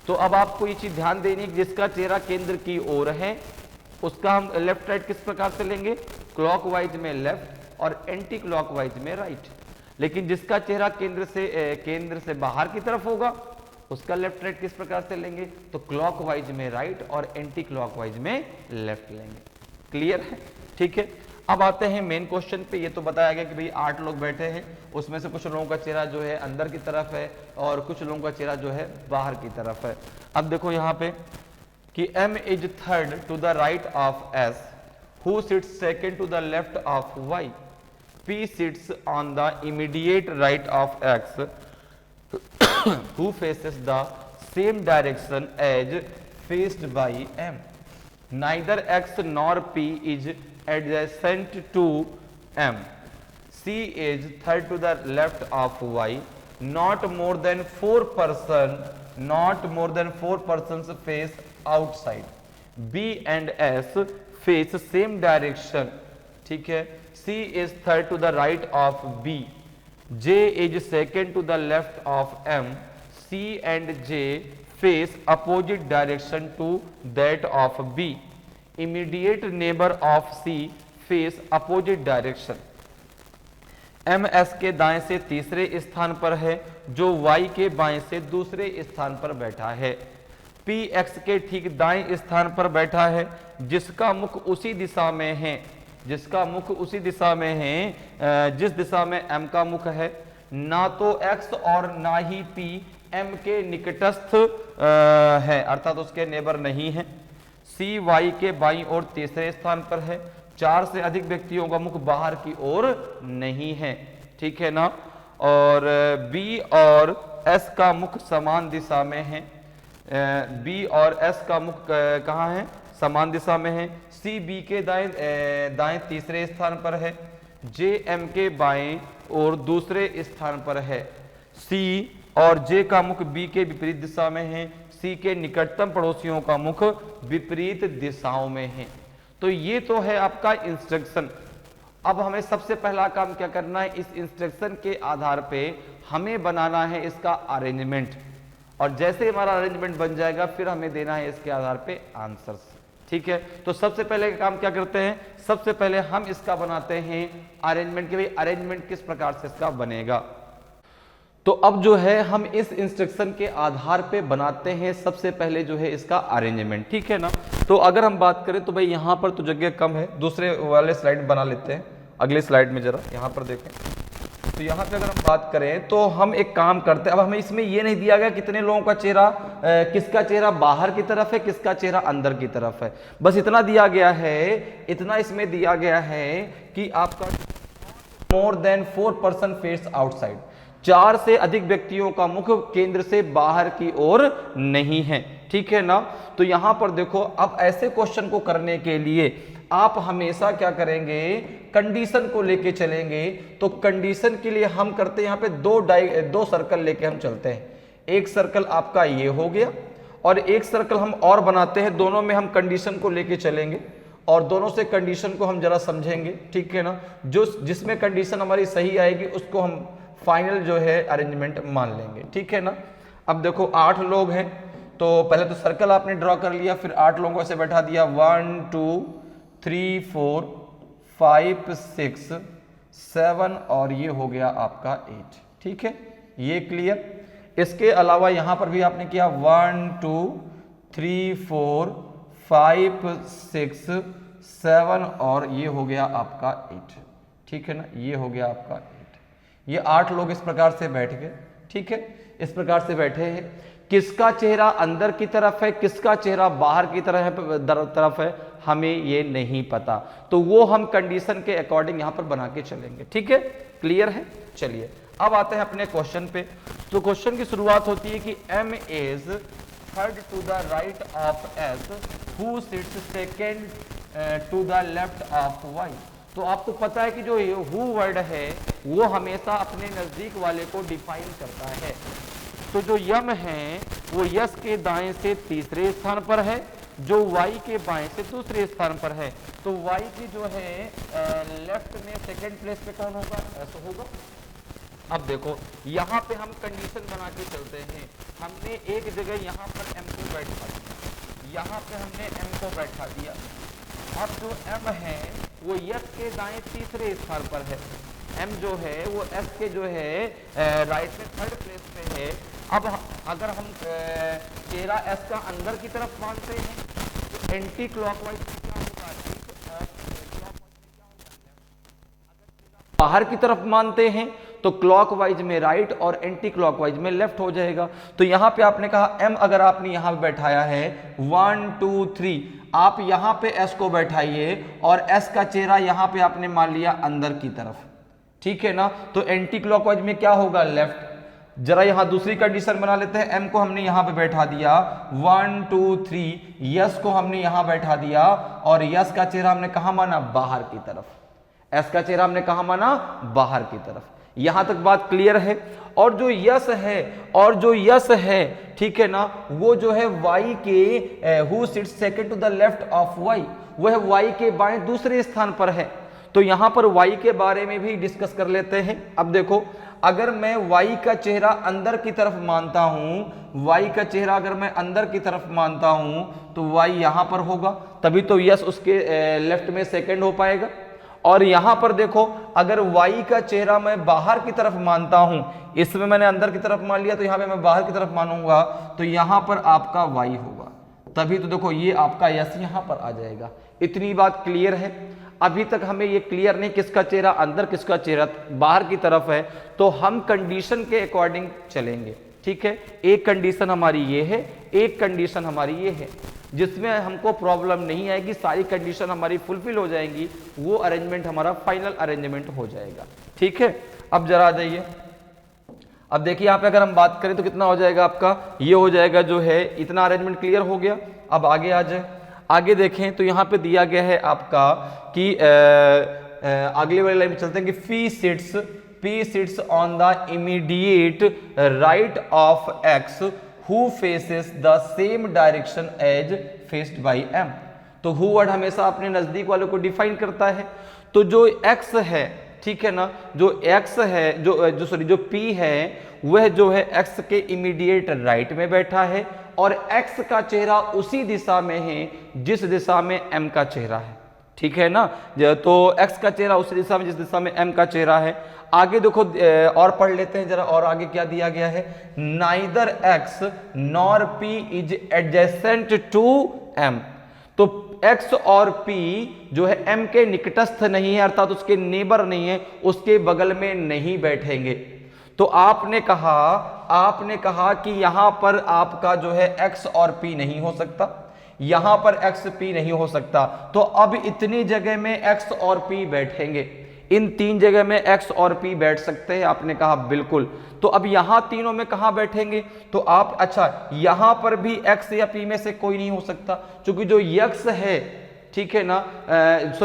तो अब आपको ये चीज ध्यान देनी है कि जिसका चेहरा केंद्र की ओर है उसका हम लेफ्ट राइट किस प्रकार से लेंगे, क्लॉकवाइज में लेफ्ट और एंटी क्लॉकवाइज में राइट। लेकिन जिसका चेहरा केंद्र से बाहर की तरफ होगा उसका लेफ्ट राइट किस प्रकार से लेंगे, तो क्लॉकवाइज में राइट और एंटी क्लॉकवाइज में लेफ्ट लेंगे। क्लियर है? ठीक है। अब आते हैं मेन क्वेश्चन पे। ये तो बताया गया कि भाई 8 लोग बैठे हैं, उसमें से कुछ लोगों का चेहरा जो है अंदर की तरफ है और कुछ लोगों का चेहरा जो है बाहर की तरफ है। अब देखो यहाँ पे कि M is third to the right of S, who sits second to the left of Y, P sits on the immediate right of X, who faces the same direction as faced by M. Neither X nor P is adjacent to M. C is third to the left of Y. Not more than 4 persons face outside. B and S face same direction. ठीक है। C is third to the right of B. J is second to the left of M. C and J face opposite direction to that of B. Immediate neighbor of C face opposite direction. M S के दाएं से तीसरे स्थान पर है जो Y के बाएं से दूसरे स्थान पर बैठा है। P X के ठीक दाएं स्थान पर बैठा है जिसका मुख उसी दिशा में है, जिस दिशा में M का मुख है। ना तो X और ना ही P M के निकटस्थ है, अर्थात उसके नेबर नहीं है। C Y के बाईं ओर तीसरे स्थान पर है। 4 से अधिक व्यक्तियों का मुख बाहर की ओर नहीं है। ठीक है ना। और B और S का मुख समान दिशा में है। B और S का मुख कहाँ है, समान दिशा में है। C B के दाएं तीसरे स्थान पर है। J M के बाएं और दूसरे स्थान पर है। C और J का मुख B के विपरीत दिशा में है। C के निकटतम पड़ोसियों का मुख विपरीत दिशाओं में है। तो ये तो है आपका इंस्ट्रक्शन। अब हमें सबसे पहला काम क्या करना है, इस इंस्ट्रक्शन के आधार पे हमें बनाना है इसका अरेंजमेंट, और जैसे हमारा अरेंजमेंट बन जाएगा फिर हमें देना है इसके आधार पे आंसर्स। ठीक है। तो सबसे पहले काम क्या करते हैं, सबसे पहले हम इसका बनाते हैं अरेंजमेंट, कि भाई अरेंजमेंट किस प्रकार से इसका बनेगा। तो अब जो है हम इस इंस्ट्रक्शन के आधार पे बनाते हैं सबसे पहले जो है इसका अरेंजमेंट। ठीक है ना। तो अगर हम बात करें तो भाई यहाँ पर तो जगह कम है, दूसरे वाले स्लाइड बना लेते हैं। अगली स्लाइड में जरा यहाँ पर देखें तो यहाँ पे अगर हम बात करें तो हम एक काम करते हैं। अब हमें इसमें ये नहीं दिया गया कितने लोगों का चेहरा, किसका चेहरा बाहर की तरफ है, किसका चेहरा अंदर की तरफ है, बस इतना दिया गया है। इतना इसमें दिया गया है कि आपका मोर देन 4 पर्सन फेस आउटसाइड, 4 से अधिक व्यक्तियों का मुख केंद्र से बाहर की ओर नहीं है। ठीक है ना। तो यहां पर देखो, अब ऐसे क्वेश्चन को करने के लिए आप हमेशा क्या करेंगे, कंडीशन को लेके चलेंगे। तो कंडीशन के लिए हम करते हैं यहाँ पे दो सर्कल लेके हम चलते हैं। एक सर्कल आपका ये हो गया और एक सर्कल हम और बनाते हैं, दोनों में हम कंडीशन को लेके चलेंगे और दोनों से कंडीशन को हम जरा समझेंगे। ठीक है ना। जिसमें कंडीशन हमारी सही आएगी उसको हम फाइनल जो है अरेंजमेंट मान लेंगे। ठीक है ना। अब देखो 8 लोग हैं, तो पहले तो सर्कल आपने ड्रॉ कर लिया, फिर 8 लोगों को ऐसे बैठा दिया 1 2 3 4 5 6 7 और ये हो गया आपका 8। ठीक है, ये क्लियर। इसके अलावा यहां पर भी आपने किया 1 2 3 4 5 6 7 और ये हो गया आपका 8। ठीक है ना, ये हो गया आपका 8। ये 8 लोग इस प्रकार से बैठ गए। ठीक है, इस प्रकार से बैठे हैं। किसका चेहरा अंदर की तरफ है, किसका चेहरा बाहर की तरफ है, हमें ये नहीं पता। तो वो हम कंडीशन के अकॉर्डिंग यहां पर बना के चलेंगे। ठीक है, क्लियर है। चलिए अब आते हैं अपने क्वेश्चन पे। तो क्वेश्चन की शुरुआत होती है कि M is third to the right of S, who sits second to the left of Y। तो आपको पता है कि जो who वर्ड है वो हमेशा अपने नजदीक वाले को डिफाइन करता है। तो जो यम है वो यस के दाएं से तीसरे स्थान पर है जो y के बाएं से दूसरे स्थान पर है, तो y की जो है लेफ्ट में सेकेंड प्लेस पे कौन होगा, s होगा। अब देखो यहाँ पे हम कंडीशन बना के चलते हैं, हमने एक जगह यहाँ पर m को बैठा दिया, यहाँ पे हमने m को बैठा दिया। अब जो m है वो s के दाएं तीसरे स्थान पर है, m जो है वो s के जो है राइट में थर्ड प्लेस पे है। अब अगर हम चेहरा s का अंदर की तरफ मानते हैं तो एंटी क्लॉकवाइज क्या होगा, बाहर की तरफ मानते हैं तो क्लॉकवाइज में राइट और एंटी क्लॉकवाइज में लेफ्ट हो जाएगा। तो यहां पे आपने कहा m अगर आपने यहां पे बैठाया है 1 2 3, आप यहां पे s को बैठाइए और s का चेहरा यहां पे आपने मान लिया अंदर की तरफ, ठीक है ना। तो एंटी क्लॉकवाइज में क्या होगा, लेफ्ट। जरा यहां दूसरी कंडीशन बना लेते हैं, m को हमने यहां पे बैठा दिया 1 2 3, s को हमने यहां बैठा दिया और s का चेहरा हमने कहां माना, बाहर की तरफ। s का चेहरा हमने कहां माना, बाहर की तरफ। यहां तक बात क्लियर है। और जो यस है ठीक है ना, वो जो है y के who sits second to the left of y, वह y के बाएं दूसरे स्थान पर है। तो यहां पर y के बारे में भी डिस्कस कर लेते हैं। अब देखो अगर मैं y का चेहरा अंदर की तरफ मानता हूं, y का चेहरा अगर मैं अंदर की तरफ मानता हूं तो y यहां पर होगा, तभी तो यस उसके लेफ्ट में सेकंड हो पाएगा। और यहां पर देखो अगर y का चेहरा मैं बाहर की तरफ मानता हूं, इसमें मैंने अंदर की तरफ मान लिया तो यहां पे मैं बाहर की तरफ मानूंगा तो यहां पर आपका y होगा, तभी तो देखो ये आपका यस यहां पर आ जाएगा। इतनी बात क्लियर है। अभी तक हमें ये क्लियर नहीं किसका चेहरा अंदर किसका चेहरा बाहर की तरफ है, तो हम कंडीशन के अकॉर्डिंग चलेंगे, ठीक है। एक कंडीशन हमारी ये है, एक कंडीशन हमारी ये है, जिसमें हमको प्रॉब्लम नहीं आएगी, सारी कंडीशन हमारी फुलफिल हो जाएंगी, वो अरेंजमेंट हमारा फाइनल अरेंजमेंट हो जाएगा, ठीक है। अब जरा आ जाइए, अब देखिए यहाँ पे अगर हम बात करें तो कितना हो जाएगा आपका, ये हो जाएगा जो है इतना अरेंजमेंट क्लियर हो गया। अब आगे आ जाए, आगे देखें तो यहाँ पे दिया गया है आपका कि अगले वाले लाइन में चलते हैं कि P sits on the immediate right of X who faces the same direction as faced by M। तो who वर्ड हमेशा अपने नजदीक वालों को डिफाइन करता है। तो जो X है, ठीक है ना, जो X है जो P है वह जो है X के इमीडिएट राइट में बैठा है और X का चेहरा उसी दिशा में है जिस दिशा में M का चेहरा है, ठीक है ना। तो X का चेहरा उसी दिशा में जिस दिशा में M का चेहरा है। आगे देखो और पढ़ लेते हैं जरा, और आगे क्या दिया गया है, neither X nor P is adjacent to M। तो X और P जो है M के निकटस्थ नहीं है, अर्थात उसके नेबर नहीं है, उसके बगल में नहीं बैठेंगे। तो आपने कहा कि यहां पर आपका जो है X और P नहीं हो सकता, यहां पर X P नहीं हो सकता। तो अब इतनी जगह में X और P बैठेंगे, इन तीन जगह में X और P बैठ सकते हैं, आपने कहा बिल्कुल। तो अब यहां तीनों में कहां बैठेंगे, तो आप अच्छा यहां पर भी X या P में से कोई नहीं हो सकता, क्योंकि जो X है, ठीक है ना,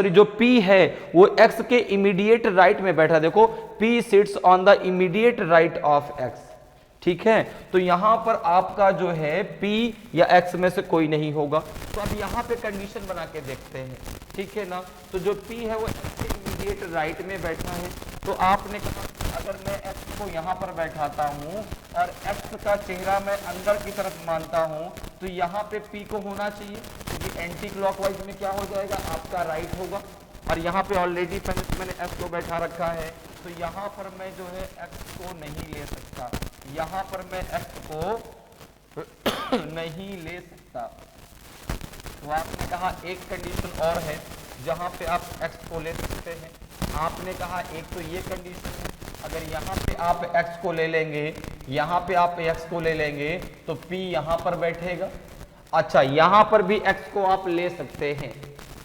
जो P है वो X के इमीडिएट राइट में बैठा। देखो P sits on the immediate right of X, ठीक है। तो यहां पर आपका जो है P या X में से कोई नहीं होगा। तो अब यहां पे कंडीशन बना के देखते हैं, ठीक है ना। तो जो P है वो X के इमीडिएट राइट में बैठा है। तो आपने कहा अगर मैं X को यहां पर बैठाता हूं और X का चेहरा मैं अंदर की तरफ मानता हूं तो यहां पे P को होना चाहिए, क्योंकि एंटी क्लॉकवाइज में क्या हो जाएगा, आपका राइट होगा। और यहाँ पे ऑलरेडी मैंने X को बैठा रखा है, तो यहाँ पर मैं जो है X को नहीं ले सकता, यहाँ पर मैं X को नहीं ले सकता। तो आपने कहा एक कंडीशन और है जहाँ पे आप X को ले सकते हैं। आपने कहा एक तो ये कंडीशन है, अगर यहाँ पे आप X को ले लेंगे, यहाँ पे आप X को ले लेंगे तो P यहाँ पर बैठेगा। अच्छा यहाँ पर भी X को आप ले सकते हैं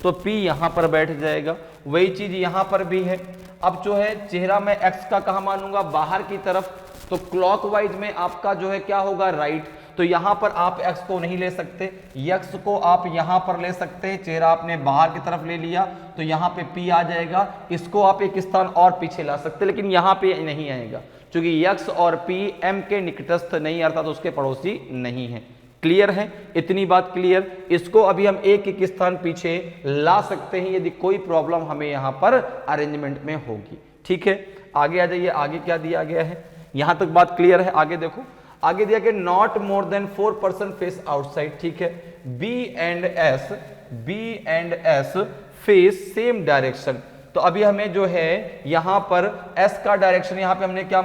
तो P यहाँ पर बैठ जाएगा, वही चीज यहाँ पर भी है। अब जो है चेहरा मैं X का कहाँ मानूंगा, बाहर की तरफ, तो क्लॉकवाइज में आपका जो है क्या होगा, राइट। तो यहाँ पर आप X को नहीं ले सकते, X को आप यहाँ पर ले सकते हैं, चेहरा आपने बाहर की तरफ ले लिया तो यहाँ पे P आ जाएगा। इसको आप एक स्थान और पीछे ला सकते, लेकिन यहाँ पे नहीं आएगा क्योंकि X और P M के निकटस्थ नहीं, अर्थात उसके पड़ोसी नहीं है, क्लियर है? इतनी बात क्लियर। इसको अभी हम एक एक स्थान पीछे ला सकते हैं यदि कोई प्रॉब्लम हमें यहां पर अरेंजमेंट में होगी। ठीक है, आगे आ जाइए। आगे क्या दिया गया है, यहां तक बात क्लियर है? आगे देखो, आगे दिया गया not more than 4% face outside. ठीक है, B and S face same direction. तो अभी हमें जो है यहां पर S का डायरेक्शन, यहां पे हमने क्या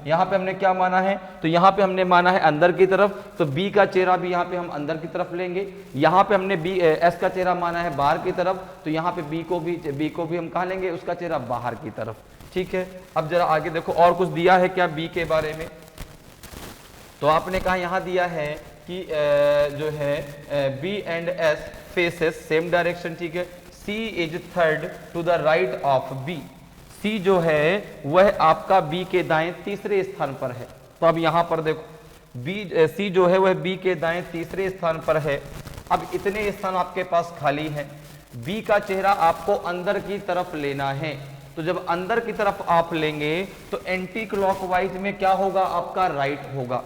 यहां पे हमने क्या माना है, तो यहां पे हमने माना है अंदर की तरफ, तो B का चेहरा भी यहां पे हम अंदर की तरफ लेंगे। यहां पे हमने S का चेहरा माना है बाहर की तरफ, तो यहां पे B को भी हम कहां लेंगे, उसका चेहरा बाहर की तरफ। ठीक है, अब जरा आगे देखो और कुछ दिया है क्या B के बारे में। तो आपने कहा यहां दिया है कि जो है B and S faces same direction. ठीक है, C is third to the right of B। C जो है वह आपका B के दाएं तीसरे स्थान पर है। तो अब यहां पर देखो C जो है वह B के दाएं तीसरे स्थान पर है। अब इतने स्थान आपके पास खाली हैं। B का चेहरा आपको अंदर की तरफ लेना है। तो जब अंदर की तरफ आप लेंगे तो एंटी क्लॉकवाइज में क्या होगा, आपका राइट होगा।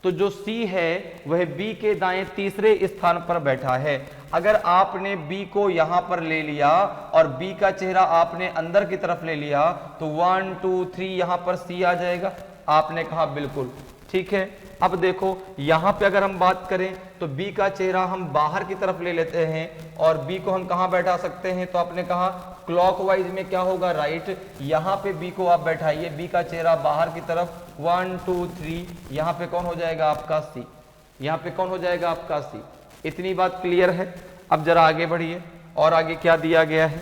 तो जो C है वह B के दाएं तीसरे स्थान पर बैठा है। अगर आपने B को यहां पर ले लिया और B का चेहरा आपने अंदर की तरफ ले लिया तो 1 2 3 यहां पर C आ जाएगा। आपने कहा बिल्कुल ठीक है। अब देखो यहां पे अगर हम बात करें तो B का चेहरा हम बाहर की तरफ ले लेते हैं और B को हम कहां बैठा सकते हैं, तो आपने कहा क्लॉकवाइज में क्या होगा, राइट। यहां पे B को आप बैठाइए, B का चेहरा बाहर की तरफ 1 2 3, यहां पे कौन हो जाएगा आपका C, यहां पे कौन हो जाएगा आपका C। इतनी बात क्लियर है। अब जरा आगे बढ़िए और आगे क्या दिया गया है,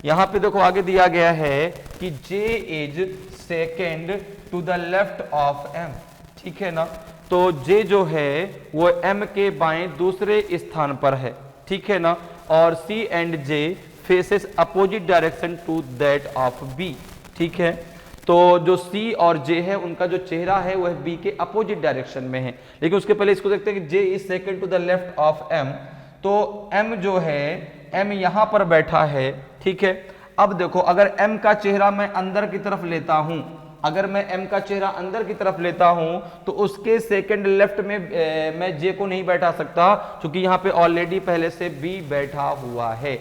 यहां पे देखो आगे दिया गया है कि J is second to the left of M। ठीक है ना, तो J जो है वो M के बाएं दूसरे स्थान पर है। ठीक है ना, और C and J faces opposite direction to that of B। ठीक है, तो जो C और J है उनका जो चेहरा है वह B के अपोजिट डायरेक्शन में है। लेकिन उसके पहले इसको देखते हैं कि J is second to the left of M। तो M जो है M यहां पर बैठा है। ठीक है, अब देखो अगर M का चेहरा मैं अंदर की तरफ लेता हूं, अगर मैं M का चेहरा अंदर की तरफ लेता हूं तो उसके सेकंड लेफ्ट में मैं J को नहीं बैठा सकता क्योंकि यहां पे ऑलरेडी पहले से B बैठा हुआ है।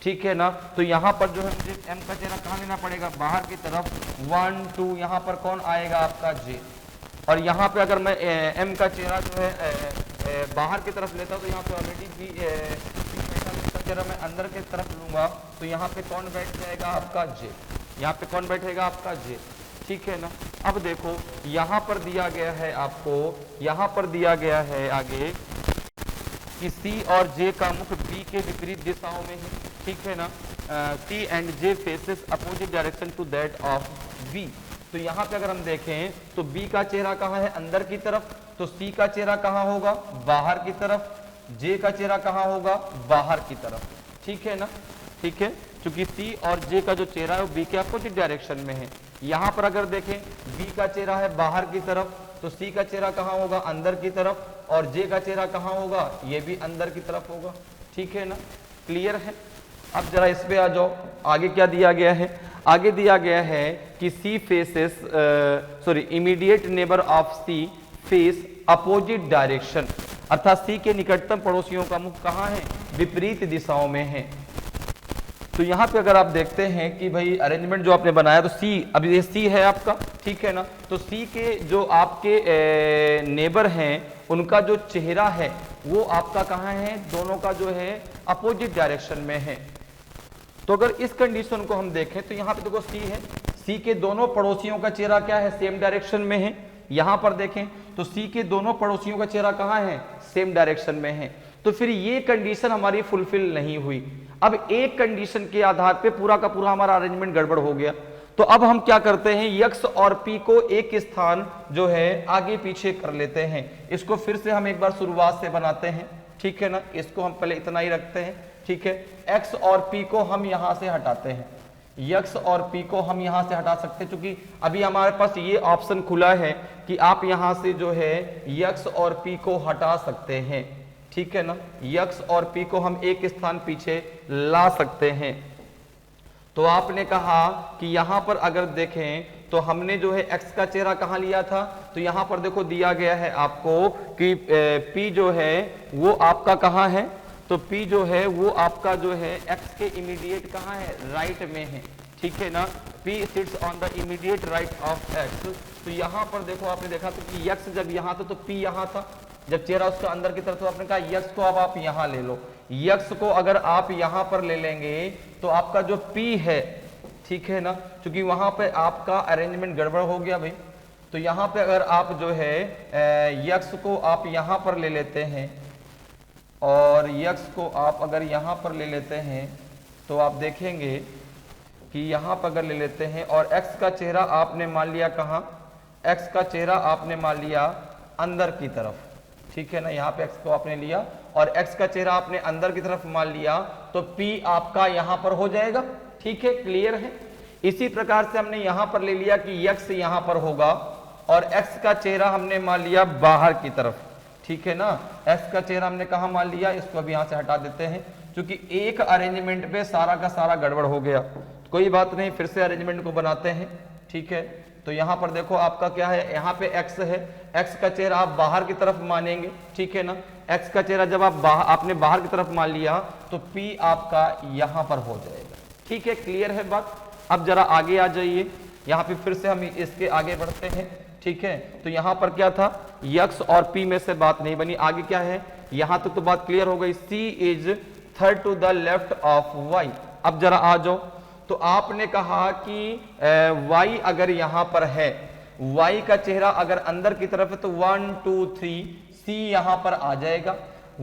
ठीक है ना, तो यहां पर जो है मुझे M का चेहरा कहां लेना पड़ेगा, बाहर की तरफ 1 2, यहां पर कौन आएगा आपका J। और यहां पे अगर मैं M का चेहरा जो है बाहर की तरफ लेता हूं तो यहां पे ऑलरेडी B का चेहरा मैं अंदर की तरफ लूंगा तो यहां पे कौन बैठ जाएगा आपका J, यहां पे कौन बैठेगा आपका J। ठीक है ना, अब देखो यहां पर दिया गया है आपको, यहां पर दिया गया है आगे कि C और J का मुख B के विपरीत दिशाओं में है। ठीक है ना, C and J faces opposite direction to that of B। तो यहाँ पे अगर हम देखें तो B का चेहरा कहाँ है, अंदर की तरफ, तो C का चेहरा कहाँ होगा, बाहर की तरफ, J का चेहरा कहाँ होगा, बाहर की तरफ। ठीक है ना, ठीक है, क्योंकि C और J का जो चेहरा है वो B के अपोजिट डायरेक्शन में है। यहाँ पर अगर देखें B का चेहरा है बाहर की तरफ तो C का चेहरा कहाँ होगा, अंदर की तरफ, और J का चेहरा कहाँ होगा, ये भी अंदर की तरफ होगा। ठीक है ना, क्लियर है। अब जरा इस पे आ जाओ, आगे क्या दिया गया है, आगे दिया गया है कि C faces immediate neighbour of C face opposite direction, अर्थात C के निकटतम पड़ोसियों का मुख कहाँ है, विपरीत दिशाओं में है। तो यहाँ पे अगर आप देखते हैं कि भाई अरेंजमेंट जो आपने बनाया तो C, अब ये C है आपका। ठीक है ना, तो C के जो आपके नेबर हैं उनका जो चेहरा है वो आपका कहाँ है, दोनों का जो है अपोजिट डायरेक्शन में है। तो अगर इस कंडीशन को हम देखें तो यहाँ पे देखो C है, C के दोनों पड़ोसियों का चेहरा क्या है, सेम डायरेक्शन में है। यहाँ पर देखें तो C के दोनों पड़ोसियों का चेहरा कहाँ है, सेम डायरेक्शन में है। तो फिर ये कंडीशन हमारी फुलफिल नहीं हुई। अब एक कंडीशन के आधार पे पूरा का पूरा हमारा अरेंजमेंट गड़बड़ हो गया। तो अब हम क्या करते हैं, यक्स और पी को एक स्थान जो है आगे पीछे कर लेते हैं। इसको फिर से हम एक बार शुरुआत से बनाते हैं। ठीक है ना, इसको हम पहले इतना ही रखते हैं। ठीक है, एक्स और पी को हम यहां से हटाते हैं, यक्स और पी को हम यहां से हटा सकते हैं क्योंकि अभी हमारे पास ये ऑप्शन खुला है कि आप यहां से जो है यक्स और पी को हटा सकते हैं। ठीक है ना, यक्स और पी को हम एक स्थान पीछे ला सकते हैं। तो आपने कहा कि यहां पर अगर देखें तो हमने जो है x का चेहरा कहां लिया था, तो यहां पर देखो दिया गया है आपको कि p जो है वो आपका कहां है, तो p जो है वो आपका जो है x के इमीडिएट कहां है, राइट में है, ठीक है ना। p sits on the immediate right of x। तो यहां पर देखो आपने देखा था कि x जब यहां था तो p यहां था, जब चेहरा उसके अंदर की तरफ, तो आपने कहा x को अब आप यहां ले लो। x को अगर आप यहां पर ले लेंगे तो आपका जो p है, ठीक है ना, क्योंकि वहां पे आपका अरेंजमेंट गड़बड़ हो गया भाई। तो यहां पे अगर आप जो है x को आप यहां पर ले लेते हैं और x को आप अगर यहां पर ले लेते हैं तो आप देखेंगे कि यहां पर अगर ले लेते हैं और x का चेहरा आपने मान लिया कहां, x का चेहरा आपने मान लिया अंदर की तरफ, ठीक है ना। यहाँ पे x को आपने लिया और x का चेहरा आपने अंदर की तरफ मान लिया, तो p आपका यहां पर हो जाएगा, ठीक है, क्लियर है। इसी प्रकार से हमने यहां पर ले लिया कि x यहां पर होगा और x का चेहरा हमने मान लिया बाहर की तरफ, ठीक है ना। x का चेहरा हमने कहा मान लिया, इसको अभी यहां से हटा देते हैं क्योंकि एक अरेंजमेंट पे सारा का सारा गड़बड़ हो गया। कोई बात नहीं, फिर से अरेंजमेंट को बनाते हैं, ठीक है। तो यहां पर देखो आपका क्या है, यहाँ पे x है, x का चेहरा आप बाहर की तरफ मानेंगे, ठीक है ना। x का चेहरा जब आप आपने बाहर की तरफ मान लिया तो p आपका यहां पर हो जाएगा, ठीक है, क्लियर है बात। अब जरा आगे आ जाइए, यहाँ पे फिर से हम इसके आगे बढ़ते हैं, ठीक है। तो यहाँ पर क्या था, x और p में से बात नहीं बनी, आगे क्या है, यहां तक तो बात क्लियर हो गई, c is third to the left of y। अब जरा आ जाओ, तो आपने कहा कि y अगर यहां पर है, y का चेहरा अगर अंदर की तरफ है तो 1 2 3 c यहां पर आ जाएगा।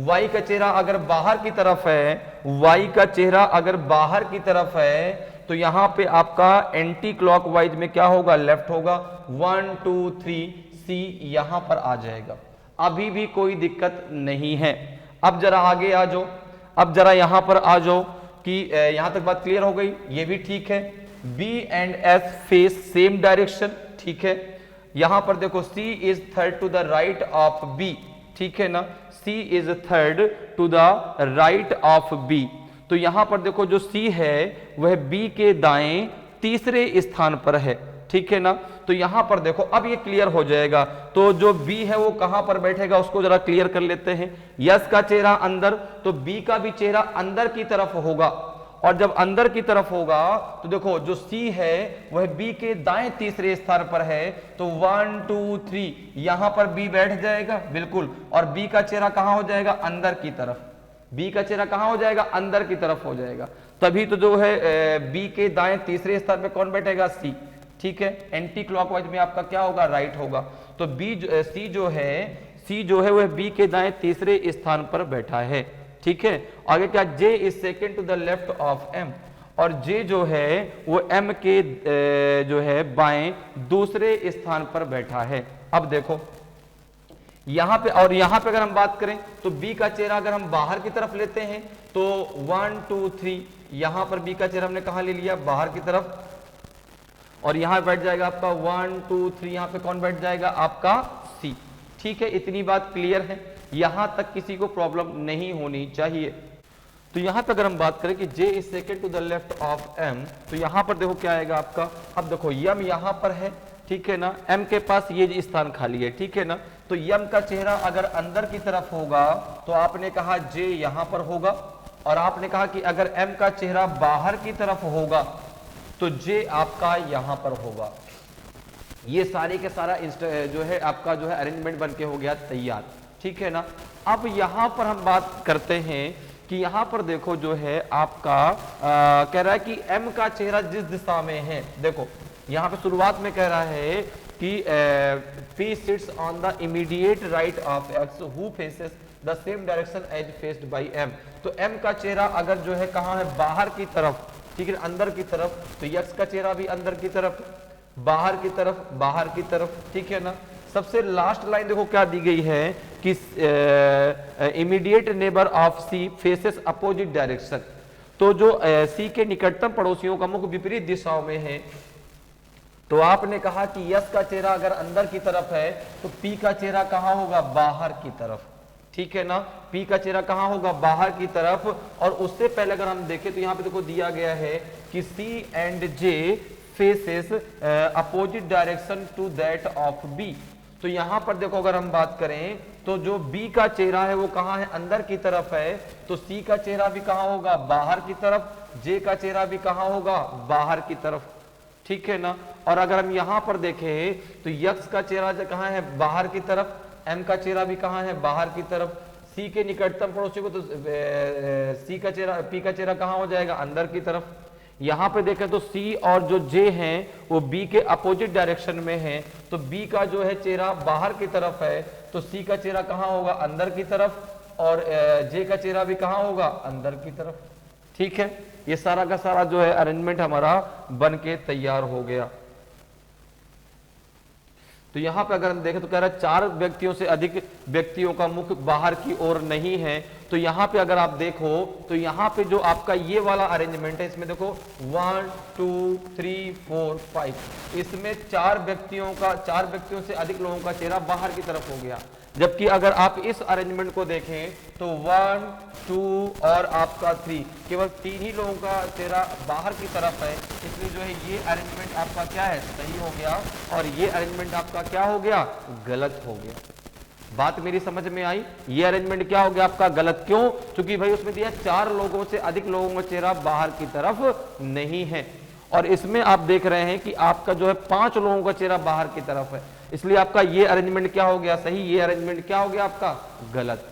y का चेहरा अगर बाहर की तरफ है, y का चेहरा अगर बाहर की तरफ है तो यहां पे आपका एंटी क्लॉकवाइज में क्या होगा, लेफ्ट होगा, 1 2 3 c यहां पर आ जाएगा। अभी भी कोई दिक्कत नहीं है। अब जरा आगे आ जाओ, अब जरा यहां पर आ जाओ कि यहां तक बात क्लियर हो गई, ये भी ठीक है। B and S face same direction, ठीक है। यहां पर देखो C is third to the right of B, ठीक है ना, C is third to the right of B। तो यहां पर देखो जो C है वह B के दाएं तीसरे स्थान पर है, ठीक है ना। तो यहां पर देखो अब ये क्लियर हो जाएगा, तो जो B है वो कहां पर बैठेगा उसको जरा क्लियर कर लेते हैं। यस का चेहरा अंदर, तो B का भी चेहरा अंदर की तरफ होगा, और जब अंदर की तरफ होगा तो देखो जो C है वह B के दाएं तीसरे स्थान पर है, तो 1 2 3 यहां पर B बैठ जाएगा बिल्कुल, और B का चेहरा कहां हो जाएगा, अंदर की तरफ। B का चेहरा कहां हो जाएगा, अंदर की तरफ हो जाएगा। तभी तो जो है B के दाएं तीसरे स्थान पे कौन बैठेगा, C, ठीक है। एंटी क्लॉकवाइज में आपका क्या होगा, राइट होगा। तो C जो है वह B के दाएं तीसरे स्थान पर बैठा है, ठीक है। आगे क्या, J is second to the left of M, और J जो है वो M के जो है बाएं दूसरे स्थान पर बैठा है। अब देखो यहां पे, और यहां पे अगर हम बात करें तो B का चेहरा अगर हम बाहर की तरफ लेते हैं तो 1 2 3 यहां पर B का चेहरा हमने कहां ले लिया, बाहर की तरफ, और यहां बैठ जाएगा आपका 1 2 3, यहां पे कौन बैठ जाएगा, आपका C, ठीक है। इतनी बात क्लियर है, यहां तक किसी को प्रॉब्लम नहीं होनी चाहिए। तो यहां तक अगर हम बात करें कि J is second to the left of M, तो यहां पर देखो क्या आएगा आपका, अब देखो M यहां पर है, ठीक है ना, M के पास ये स्थान खाली है, ठीक है ना। तो M का चेहरा अगर अंदर की तरफ होगा तो आपने कहा J यहां पर होगा, और आपने कहा कि अगर M का चेहरा बाहर की तरफ होगा तो J आपका यहां पर होगा। ये सारे के सारा जो है आपका जो है अरेंजमेंट बन के हो गया तैयार, ठीक है ना। अब यहां पर हम बात करते हैं कि यहां पर देखो जो है आपका कह रहा है कि M का चेहरा जिस दिशा में है, देखो यहां पे शुरुआत में कह रहा है कि P sits on the immediate right of X who faces the same direction as faced by M। तो M का चेहरा अगर जो है कहां है, बाहर की तरफ, ठीक है, अंदर की तरफ, तो X का चेहरा भी अंदर की तरफ, बाहर की तरफ, बाहर की तरफ, ठीक है ना। सबसे लास्ट लाइन देखो क्या दी गई है कि immediate neighbour of C faces opposite direction. तो जो C के निकटतम पड़ोसियों का मुख विपरीत दिशाओं में है, तो आपने कहा कि यस का चेहरा अगर अंदर की तरफ है तो P का चेहरा कहां होगा, बाहर की तरफ, ठीक है ना। पी का चेहरा कहां होगा, बाहर की तरफ। और उससे पहले अगर हम देखें तो यहां पे देखो दिया गया है कि C and J faces opposite direction to that of B. तो यहां पर देखो अगर हम बात करें तो जो बी का चेहरा है वो कहां है, अंदर की तरफ है। तो सी का चेहरा भी कहां होगा, बाहर की तरफ। जे का चेहरा भी कहां होगा, बाहर की तरफ, ठीक है ना। और अगर हम यहां पर देखें तो यक्स का चेहरा कहां है, बाहर की तरफ। एम का चेहरा भी कहां है, बाहर की तरफ। सी के निकटतम पड़ोसी को तो सी का चेहरा, पी का चेहरा कहां हो जाएगा, अंदर की तरफ। यहां पे देखें तो सी और जो जे हैं वो बी के अपोजिट डायरेक्शन में हैं। तो बी का जो है चेहरा बाहर की तरफ है, तो सी का चेहरा कहां होगा, अंदर की तरफ। और जे का चेहरा भी कहां होगा, अंदर की तरफ, ठीक है। ये सारा का सारा जो है अरेंजमेंट हमारा बन के तैयार हो गया। तो यहां पे अगर हम देखें तो कह रहा है 4 व्यक्तियों से अधिक व्यक्तियों का मुख बाहर की ओर नहीं है। तो यहां पे अगर आप देखो तो यहां पे जो आपका ये वाला अरेंजमेंट है, इसमें देखो 1 2 3 4 5, इसमें 4 व्यक्तियों से अधिक लोगों का चेहरा बाहर की तरफ हो गया। जबकि अगर आप इस अरेंजमेंट को देखें तो 1 2 और आपका 3, केवल 3 ही लोगों का चेहरा बाहर की तरफ है। इसलिए जो है ये अरेंजमेंट आपका क्या है, सही हो गया। और ये अरेंजमेंट आपका क्या हो गया, गलत हो गया। बात मेरी समझ में आई। ये अरेंजमेंट क्या हो गया आपका, गलत। क्यों, क्योंकि भाई उसमें दिया 4 लोगों से अधिक लोगों का चेहरा बाहर की तरफ नहीं है। और इसमें आप देख रहे हैं कि आपका जो है 5 लोगों का चेहरा बाहर की तरफ है। इसलिए आपका ये अरेंजमेंट क्या हो गया, सही। ये अरेंजमेंट क्या हो गया आपका, गलत।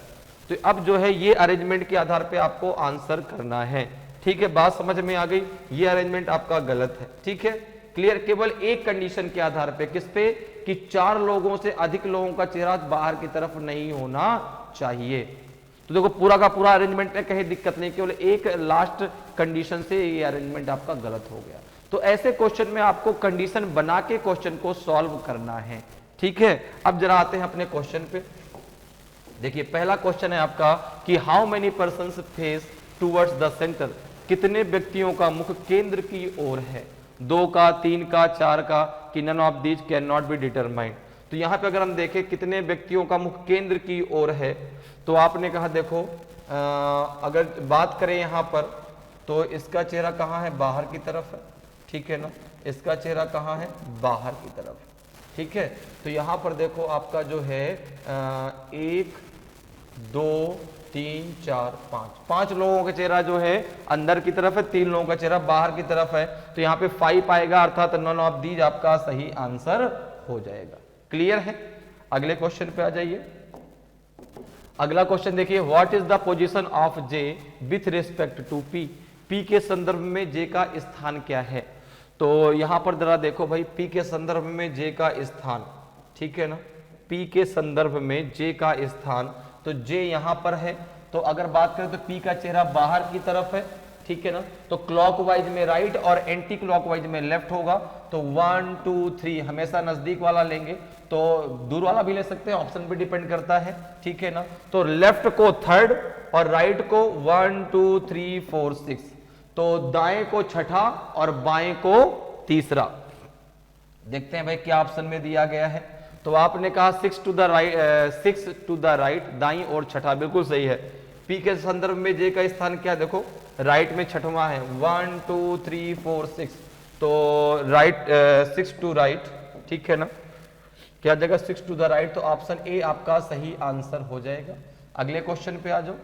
तो अब जो है ये अरेंजमेंट के आधार पे आपको आंसर करना है, ठीक है। बात समझ में आ गई। ये अरेंजमेंट आपका गलत है, ठीक है, क्लियर। केवल एक कंडीशन के आधार पे, किस पे, कि 4 लोगों से अधिक लोगों का चेहरा बाहर की तरफ नहीं होना चाहिए। तो देखो पूरा का पूरा अरेंजमेंट में कहीं दिक्कत नहीं, केवल एक लास्ट कंडीशन से ये अरेंजमेंट आपका गलत हो गया। तो ऐसे क्वेश्चन में आपको कंडीशन बना के क्वेश्चन को सॉल्व करना है, ठीक है। अब जरा आते हैं अपने क्वेश्चन पे। देखिए पहला क्वेश्चन है आपका कि how many persons face towards the centre, कितने व्यक्तियों का मुख केंद्र की ओर है, 2 का, 3 का, 4 का, कि none of these can not be determined. तो यहां पे अगर हम देखें कितने व्यक्तियों का मुख केंद्र की ओर है, तो आपने कहा देखो अगर बात करें यहां पर तो इसका चेहरा कहां है, बाहर की तरफ है, ठीक है ना। इसका चेहरा कहां है, बाहर की तरफ, ठीक है। तो यहां पर देखो आपका जो है 1 2 3 4 5 लोगों का चेहरा जो है अंदर की तरफ है, 3 लोगों का चेहरा बाहर की तरफ है। तो यहाँ पे 5 आएगा, अर्थात नन ऑफ दीज आपका सही आंसर हो जाएगा। क्लियर है। अगले क्वेश्चन पे आ जाइए। अगला क्वेश्चन देखिए, what is the position of J with respect to P, P के संदर्भ में जे का स्थान क्या है। तो यहां पर जरा देखो भाई, पी के संदर्भ में जे का स्थान, ठीक है ना। पी के संदर्भ में जे का स्थान, तो जे यहां पर है। तो अगर बात करें तो पी का चेहरा बाहर की तरफ है, ठीक है ना। तो क्लॉकवाइज में राइट और एंटी क्लॉकवाइज में लेफ्ट होगा। तो 1 2 3 हमेशा नजदीक वाला लेंगे, तो दूर वाला भी ले सकते हैं, ऑप्शन पे डिपेंड करता है, ठीक है ना। तो लेफ्ट को 3rd और राइट को 1 2 3 4 6, तो दाएं को 6ठा और बाएं को 3रा। देखते हैं भाई क्या ऑप्शन में दिया गया है। तो आपने कहा 6 टू द राइट, दाई और 6ठा, बिल्कुल सही है। पी के संदर्भ में जे का स्थान क्या, देखो राइट में 6वां है, 1 2 3 4 6, तो राइट 6 टू राइट, ठीक है ना। क्या जगह 6 टू द राइट, तो ऑप्शन ए आपका सही आंसर हो जाएगा। अगले क्वेश्चन पे आ जाओ।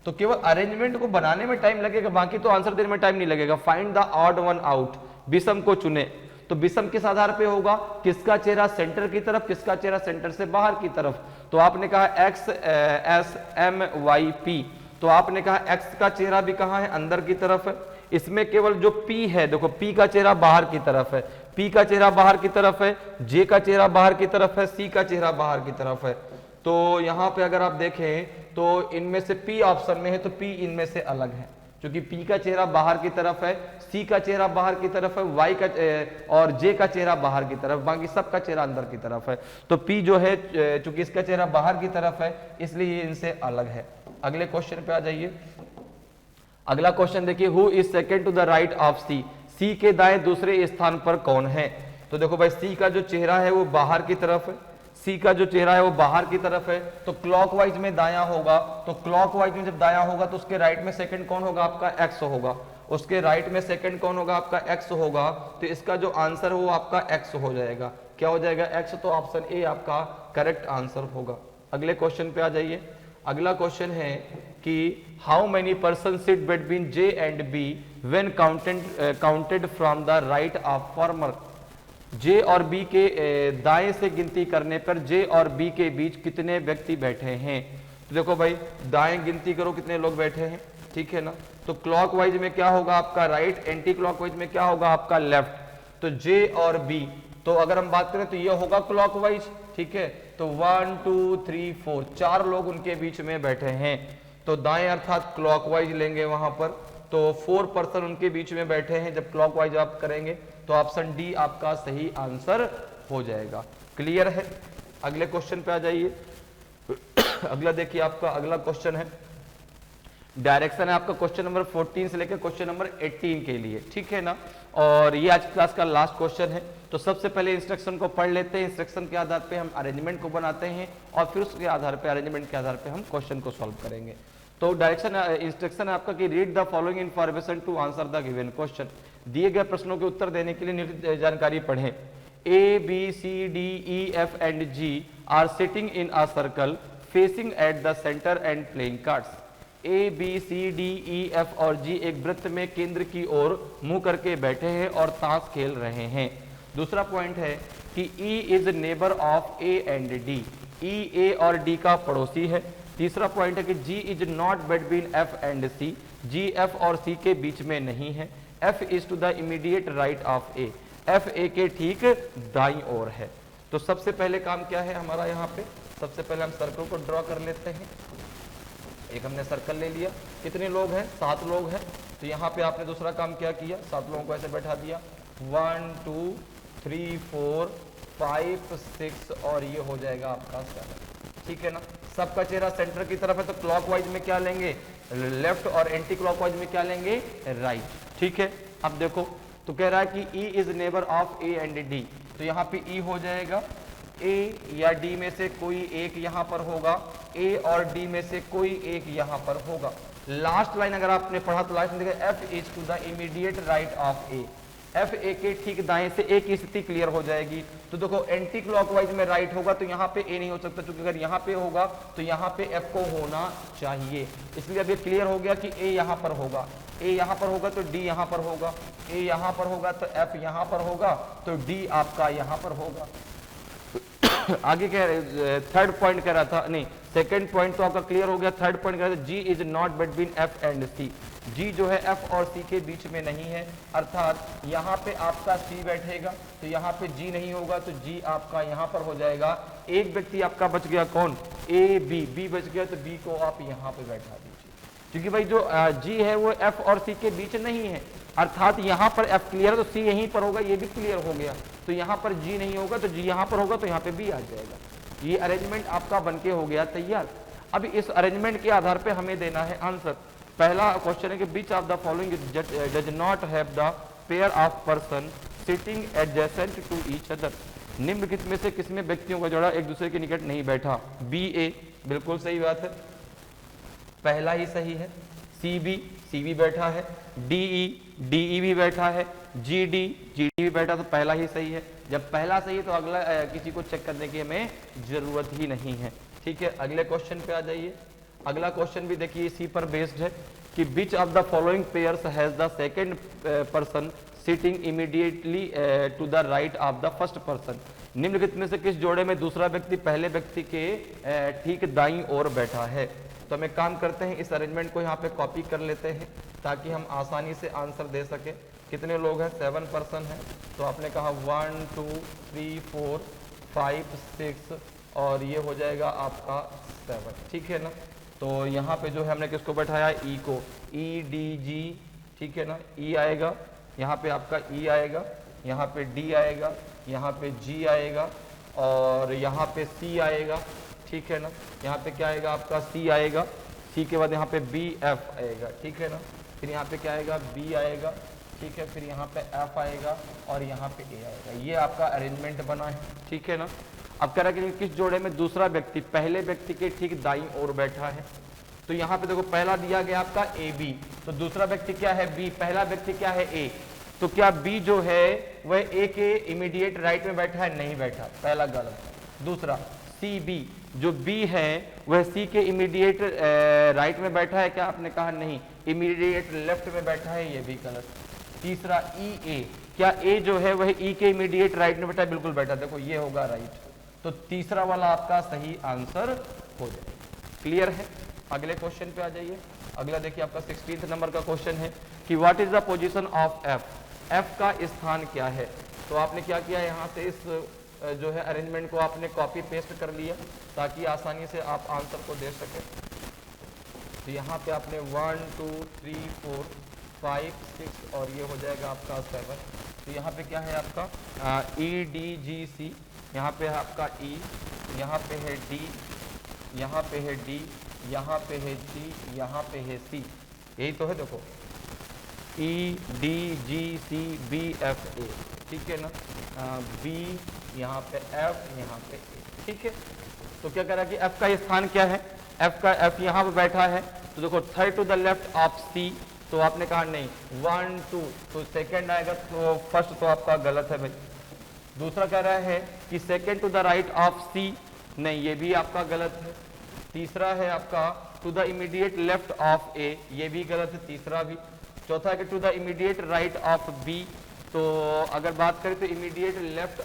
तो केवल अरेंजमेंट को बनाने में टाइम लगेगा, बाकी तो आंसर देने में टाइम नहीं लगेगा। Find the odd one out, विषम को चुने। तो विषम किस आधार पे होगा, किसका चेहरा सेंटर की तरफ, किसका चेहरा सेंटर से बाहर की तरफ। तो आपने कहा X S M Y P, तो आपने कहा एक्स का चेहरा भी कहां है, अंदर की तरफ है। इसमें केवल जो पी है, देखो पी का चेहरा बाहर की तरफ है, पी का चेहरा बाहर की तरफ है, जे का चेहरा बाहर की तरफ है, सी का चेहरा बाहर की तरफ है। तो यहां पे अगर आप देखें तो इनमें से पी ऑप्शन में है, तो पी इनमें से अलग है, क्योंकि पी का चेहरा बाहर की तरफ है, सी का चेहरा बाहर की तरफ है, वाई का और जे का चेहरा बाहर की तरफ, बाकी सबका चेहरा अंदर की तरफ है। तो पी जो है चूंकि इसका चेहरा बाहर की तरफ है, इसलिए इनसे अलग है। अगले क्वेश्चन पे आ जाइए। अगला क्वेश्चन देखिए, who is second to the right of C, C के दाएं दूसरे स्थान पर कौन है। तो देखो भाई सी का जो चेहरा है वो बाहर की तरफ है, सी का जो चेहरा है वो बाहर की तरफ है, तो क्लॉकवाइज में दायां होगा, तो क्लॉकवाइज में जब दायां होगा तो उसके राइट में सेकंड कौन होगा आपका एक्स होगा, उसके राइट में सेकंड कौन होगा आपका एक्स होगा, तो इसका जो आंसर है वो आपका एक्स हो जाएगा। क्या हो जाएगा एक्स, तो ऑप्शन ए आपका करेक्ट आंसर होगा। अगले क्वेश्चन पे आ जाइए। अगला क्वेश्चन है कि how many person sit between J and B when counted from the right of former. J और बी के दाएं से गिनती करने पर जे और बी के बीच कितने व्यक्ति बैठे हैं। तो देखो भाई दाएं गिनती करो कितने लोग बैठे हैं, ठीक है ना। तो क्लॉकवाइज में क्या होगा आपका राइट, एंटी क्लॉकवाइज में क्या होगा आपका लेफ्ट। तो जे और बी, तो अगर हम बात करें तो ये होगा क्लॉकवाइज, ठीक है। तो 1 2 3 4 4 लोग उनके बीच में बैठे हैं, तो दाएं अर्थात क्लॉकवाइज लेंगे वहां पर, तो 4 पर्सन उनके बीच में बैठे हैं जब क्लॉकवाइज आप करेंगे, तो ऑप्शन डी आपका सही आंसर हो जाएगा। क्लियर है। अगले क्वेश्चन पे आ जाइए। अगला देखिए आपका अगला क्वेश्चन है, डायरेक्शन है आपका क्वेश्चन नंबर 14 से लेकर क्वेश्चन नंबर 18 के लिए, ठीक है ना। और ये आज क्लास का लास्ट क्वेश्चन है। तो सबसे पहले इंस्ट्रक्शन को पढ़ लेते हैं, इंस्ट्रक्शन के आधार पे हम अरेंजमेंट को बनाते हैं और फिर उसके आधार पे अरेंजमेंट के आधार पे हम क्वेश्चन को सॉल्व करेंगे। तो डायरेक्शन इंस्ट्रक्शन है आपका कि read the following information to answer the given question. दिए गए प्रश्नों के उत्तर देने के लिए निम्नलिखित जानकारी पढ़ें। A B C D E F and G are sitting in a circle facing at the centre and playing cards. A B C D E F और जी एक वृत्त में केंद्र की ओर मुंह करके बैठे हैं और ताश खेल रहे हैं। दूसरा पॉइंट है कि E is neighbour of A and D, E A और डी का पड़ोसी है। तीसरा पॉइंट है कि G is not between F and C, G F और सी के बीच में नहीं है। F is to the immediate right of A, F A के ठीक दाईं ओर है। तो सबसे पहले काम क्या है हमारा यहाँ पे, सबसे पहले हम सर्कल को ड्रॉ कर लेते हैं। एक हमने सर्कल ले लिया, कितने लोग हैं 7 लोग हैं, तो यहाँ पे आपने दूसरा काम क्या किया, 7 लोगों को ऐसे बैठा दिया, 1 2 3 4 5 6 और ये हो जाएगा आपका 7, ठीक है ना। सबका चेहरा सेंटर की तरफ है, तो क्लॉकवाइज में क्या लेंगे लेफ्ट और एंटी क्लॉकवाइज में क्या लेंगे राइट, ठीक है। अब देखो तो कह रहा है कि E is neighbour of A and D, तो यहाँ पे E हो जाएगा, A या D में से कोई एक यहाँ पर होगा, A और D में से कोई एक यहाँ पर होगा। लास्ट लाइन अगर आपने पढ़ा तो लास्ट में देखा F is to the immediate right of A, F A के ठीक दाएं से A की स्थिति क्लियर हो जाएगी। तो देखो एंटी क्लॉकवाइज में राइट होगा तो यहाँ पे A नहीं हो सकता, क्योंकि अगर यहाँ पे होगा तो यहाँ पे F को होना चाहिए, इसलिए अब ये क्लियर हो गया कि A यहाँ पर होगा, A यहाँ पर होगा तो D यहाँ पर होगा, A यहाँ पर होगा तो F यहाँ पर होगा, तो D आपका यहाँ पर होगा। आगे कह रहे थर्ड पॉइंट कह रहा था, नहीं सेकंड पॉइंट तो आपका क्लियर हो गया। थर्ड पॉइंट कह रहा था G is not between F and C, G जो है एफ और सी के बीच में नहीं है, अर्थात यहाँ पे आपका सी बैठेगा तो यहाँ पे जी नहीं होगा, तो जी आपका यहाँ पर हो जाएगा। एक व्यक्ति आपका बच गया, कौन ए बी, बी बच गया तो बी को आप यहाँ पे बैठा दीजिए, क्योंकि भाई जो जी है वो एफ और सी के बीच नहीं है, अर्थात यहाँ पर एफ क्लियर है तो सी यहीं पर होगा, ये भी क्लियर हो गया, तो यहाँ पर जी नहीं होगा तो जी यहाँ पर होगा, तो यहाँ पे बी आ जाएगा। ये अरेंजमेंट आपका बनके हो गया तैयार। अब इस अरेंजमेंट के आधार पे हमें देना है आंसर। पहला क्वेश्चन है कि which of the following does not have the pair of person sitting adjacent to each other. निम्नलिखित में से किसमें व्यक्तियों का जोड़ा एक दूसरे के निकट नहीं बैठा। बी ए, बिल्कुल सही बात है, पहला ही सही है। सी बी बैठा है, डी ई भी बैठा है, जी डी भी बैठा, तो पहला ही सही है। जब पहला सही है तो अगला किसी को चेक करने की हमें जरूरत ही नहीं है, ठीक है। अगले क्वेश्चन पे आ जाइए। अगला क्वेश्चन भी देखिए इसी पर बेस्ड है कि which of the following pairs has the second person sitting immediately to the right of the first person. निम्नलिखित में से किस जोड़े में दूसरा व्यक्ति पहले व्यक्ति के ठीक दाईं ओर बैठा है। तो हम एक काम करते हैं, इस अरेंजमेंट को यहाँ पे कॉपी कर लेते हैं ताकि हम आसानी से आंसर दे सके। कितने लोग हैं 7 पर्सन हैं, तो आपने कहा 1 2 3 4 5 6 और ये हो जाएगा आपका 7, ठीक है ना। तो यहाँ पे जो है हमने किसको बैठाया ई को, ई डी जी, ठीक है ना। ई आएगा, यहाँ पे आपका ई आएगा, यहाँ पे डी आएगा, यहाँ पे जी आएगा और यहाँ पे सी आएगा, ठीक है ना। यहाँ पे क्या आएगा आपका सी आएगा, सी के बाद यहाँ पे बी एफ आएगा, ठीक है ना। फिर यहाँ पे क्या आएगा बी आएगा, ठीक है। फिर यहाँ पे एफ आएगा और यहाँ पे ए आएगा। ये आपका अरेंजमेंट बना है, ठीक है ना। अब कह रहा है कि किस जोड़े में दूसरा व्यक्ति पहले व्यक्ति के ठीक दाईं ओर बैठा है। तो यहाँ पे देखो पहला दिया गया आपका ए बी, तो दूसरा व्यक्ति क्या है बी, पहला व्यक्ति क्या है ए, तो क्या बी जो है वह ए के इमीडिएट राइट में बैठा है, नहीं बैठा, पहला गलत। दूसरा सी बी, जो बी है वह सी के इमीडिएट राइट में बैठा है क्या, आपने कहा नहीं, इमीडिएट लेफ्ट में बैठा है, ये भी गलत। तीसरा ई ए, क्या ए जो है वह ई के इमीडिएट राइट में बैठा है, बिल्कुल बैठा, देखो ये होगा राइट, तो तीसरा वाला आपका सही आंसर हो जाएगा। क्लियर है। अगले क्वेश्चन पे आ जाइए। अगला देखिए आपका 16th नंबर का क्वेश्चन है कि what is the position of F, F का स्थान क्या है। तो आपने क्या किया, यहाँ से इस जो है अरेंजमेंट को आपने कॉपी पेस्ट कर लिया ताकि आसानी से आप आंसर को दे सके। तो यहाँ पे आपने 1 2 3 4 5 6 और ये हो जाएगा आपका 7। तो यहाँ पे क्या है आपका ई डी जी सी, यहाँ पे है आपका ई, यहाँ पे है डी, यहाँ पे है डी, यहाँ पे है जी, यहाँ पे है सी, यही तो है देखो E D G C B F A, ठीक है ना, बी यहाँ पे एफ, यहाँ पे ए, ठीक है। तो क्या कह रहा है कि एफ का स्थान क्या है, एफ यहाँ पे बैठा है, तो देखो third to the left of C, तो आपने कहा नहीं 1 2, तो सेकेंड आएगा, तो फर्स्ट तो आपका गलत है भाई। दूसरा कह रहा है कि second to the right of C, नहीं ये भी आपका गलत है। तीसरा है आपका to the immediate left of A, ये भी गलत है, तीसरा भी। चौथा है कि to the immediate right of B, तो अगर बात करें तो इमीडिएट लेफ्ट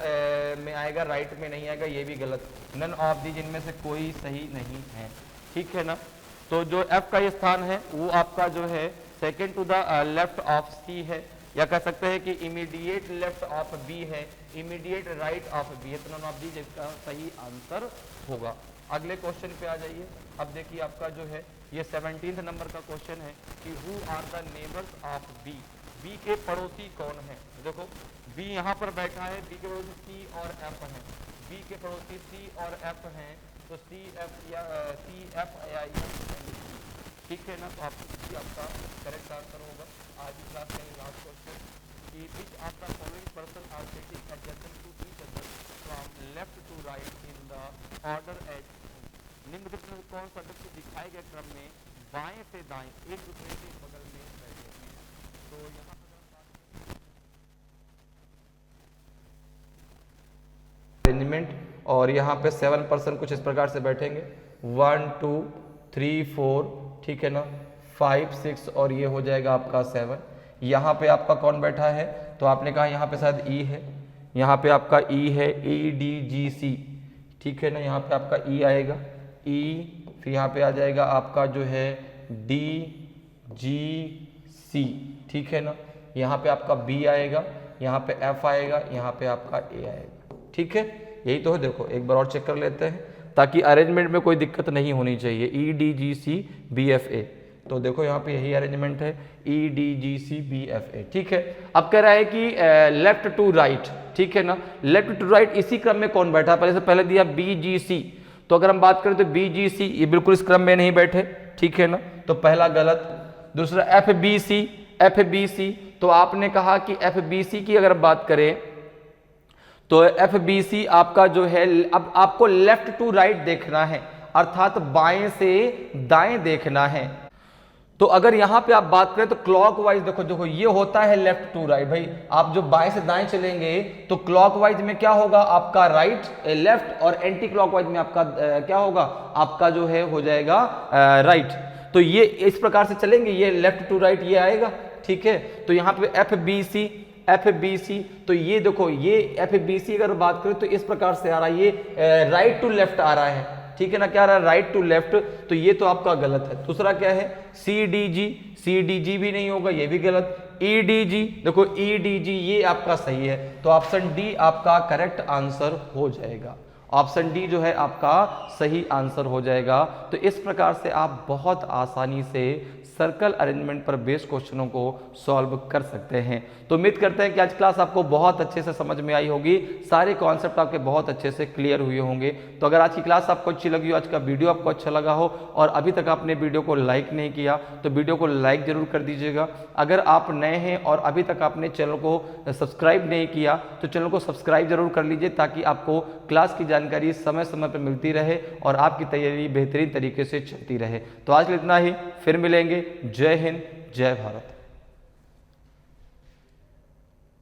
में आएगा, राइट में नहीं आएगा, ये भी गलत। नन ऑफ दी, जिनमें से कोई सही नहीं है, ठीक है ना। तो जो एफ का स्थान है वो आपका जो है second to the left of C है, या कह सकते हैं कि इमीडिएट लेफ्ट ऑफ बी है, इमीडिएट राइट ऑफ बी है, तो नन ऑफ दी जिसका सही आंसर होगा। अगले क्वेश्चन पे आ जाइए। अब देखिए आपका जो है ये 17th नंबर का क्वेश्चन है कि who are the neighbours of B, B के पड़ोसी कौन है। देखो बी यहाँ पर बैठा है, बी के पड़ोसी सी और एफ हैं, बी के पड़ोसी सी और एफ हैं, तो सी एफ या ठीक है ना। तो आपका करेक्ट आंसर होगा। आज की क्लास का लास्ट क्वेश्चन कि which of the following person are sitting adjacent to each other from left to right in the order as, निम्नलिखित में कौन सा व्यक्ति दिखाए गए क्रम में बाएं से दाएं एक दूसरे के बगल में बैठे हैं। तो यहाँ पर अरेंजमेंट, और यहाँ पे 7% कुछ इस प्रकार से बैठेंगे, 1 2 3 4, ठीक है ना, 5 6 और ये हो जाएगा आपका 7। यहाँ पे आपका कौन बैठा है, तो आपने कहा यहाँ पे शायद ई है, यहाँ पे आपका ई है, ई डी जी सी, ठीक है ना, यहाँ पे आपका ई आएगा, ई, फिर यहाँ पे आ जाएगा आपका जो है डी जी सी, ठीक है ना, यहाँ पे आपका बी आएगा, यहाँ पे एफ आएगा, यहाँ पे आपका ए आएगा, ठीक है। यही तो है, देखो एक बार और चेक कर लेते हैं ताकि अरेंजमेंट में कोई दिक्कत नहीं होनी चाहिए। E D G C B F A, तो देखो यहाँ पे यही अरेंजमेंट है, E D G C B F A, ठीक है। अब कह रहा है कि लेफ्ट टू राइट, ठीक है ना, लेफ्ट टू राइट इसी क्रम में कौन बैठा, पहले से पहले दिया बी जी सी, तो अगर हम बात करें तो बी जी सी ये बिल्कुल इस क्रम में नहीं बैठे, ठीक है ना, तो पहला गलत। दूसरा F B C, F B C, तो आपने कहा कि एफ बी सी की अगर बात करें तो एफ बी सी आपका जो है, अब आपको लेफ्ट टू राइट देखना है, अर्थात बाएं से दाएं देखना है। तो अगर यहां पे आप बात करें तो क्लॉकवाइज देखो, देखो ये होता है लेफ्ट टू राइट, भाई आप जो बाएं से दाएं चलेंगे तो क्लॉकवाइज में क्या होगा आपका राइट लेफ्ट, और एंटी क्लॉकवाइज में आपका क्या होगा, आपका जो है हो जाएगा राइट। तो ये इस प्रकार से चलेंगे, ये लेफ्ट टू राइट ये आएगा, ठीक है। तो यहाँ पे एफ बी सी, तो ये देखो ये एफ बी सी अगर बात करें तो इस प्रकार से आ रहा है, ये राइट टू लेफ्ट आ रहा है, ठीक है ना, क्या आ रहा है राइट टू लेफ्ट, तो ये तो आपका गलत है। दूसरा क्या है सी डी जी भी नहीं होगा, ये भी गलत। ई डी जी, देखो ई डी जी ये आपका सही है, तो ऑप्शन डी आपका करेक्ट आंसर हो जाएगा, ऑप्शन डी जो है आपका सही आंसर हो जाएगा। तो इस प्रकार से आप बहुत आसानी से सर्कल अरेंजमेंट पर बेस्ड क्वेश्चनों को सॉल्व कर सकते हैं। तो उम्मीद करते हैं कि आज क्लास आपको बहुत अच्छे से समझ में आई होगी, सारे कॉन्सेप्ट आपके बहुत अच्छे से क्लियर हुए होंगे। तो अगर आज की क्लास आपको अच्छी लगी हो, आज का वीडियो आपको अच्छा लगा हो और अभी तक आपने वीडियो को लाइक नहीं किया तो वीडियो को लाइक जरूर कर दीजिएगा। अगर आप नए हैं और अभी तक आपने चैनल को सब्सक्राइब नहीं किया तो चैनल को सब्सक्राइब जरूर कर लीजिए, ताकि आपको क्लास की जानकारी समय समय पर मिलती रहे और आपकी तैयारी बेहतरीन तरीके से चलती रहे। तो आज के लिए इतना ही, फिर मिलेंगे। जय हिंद, जय भारत।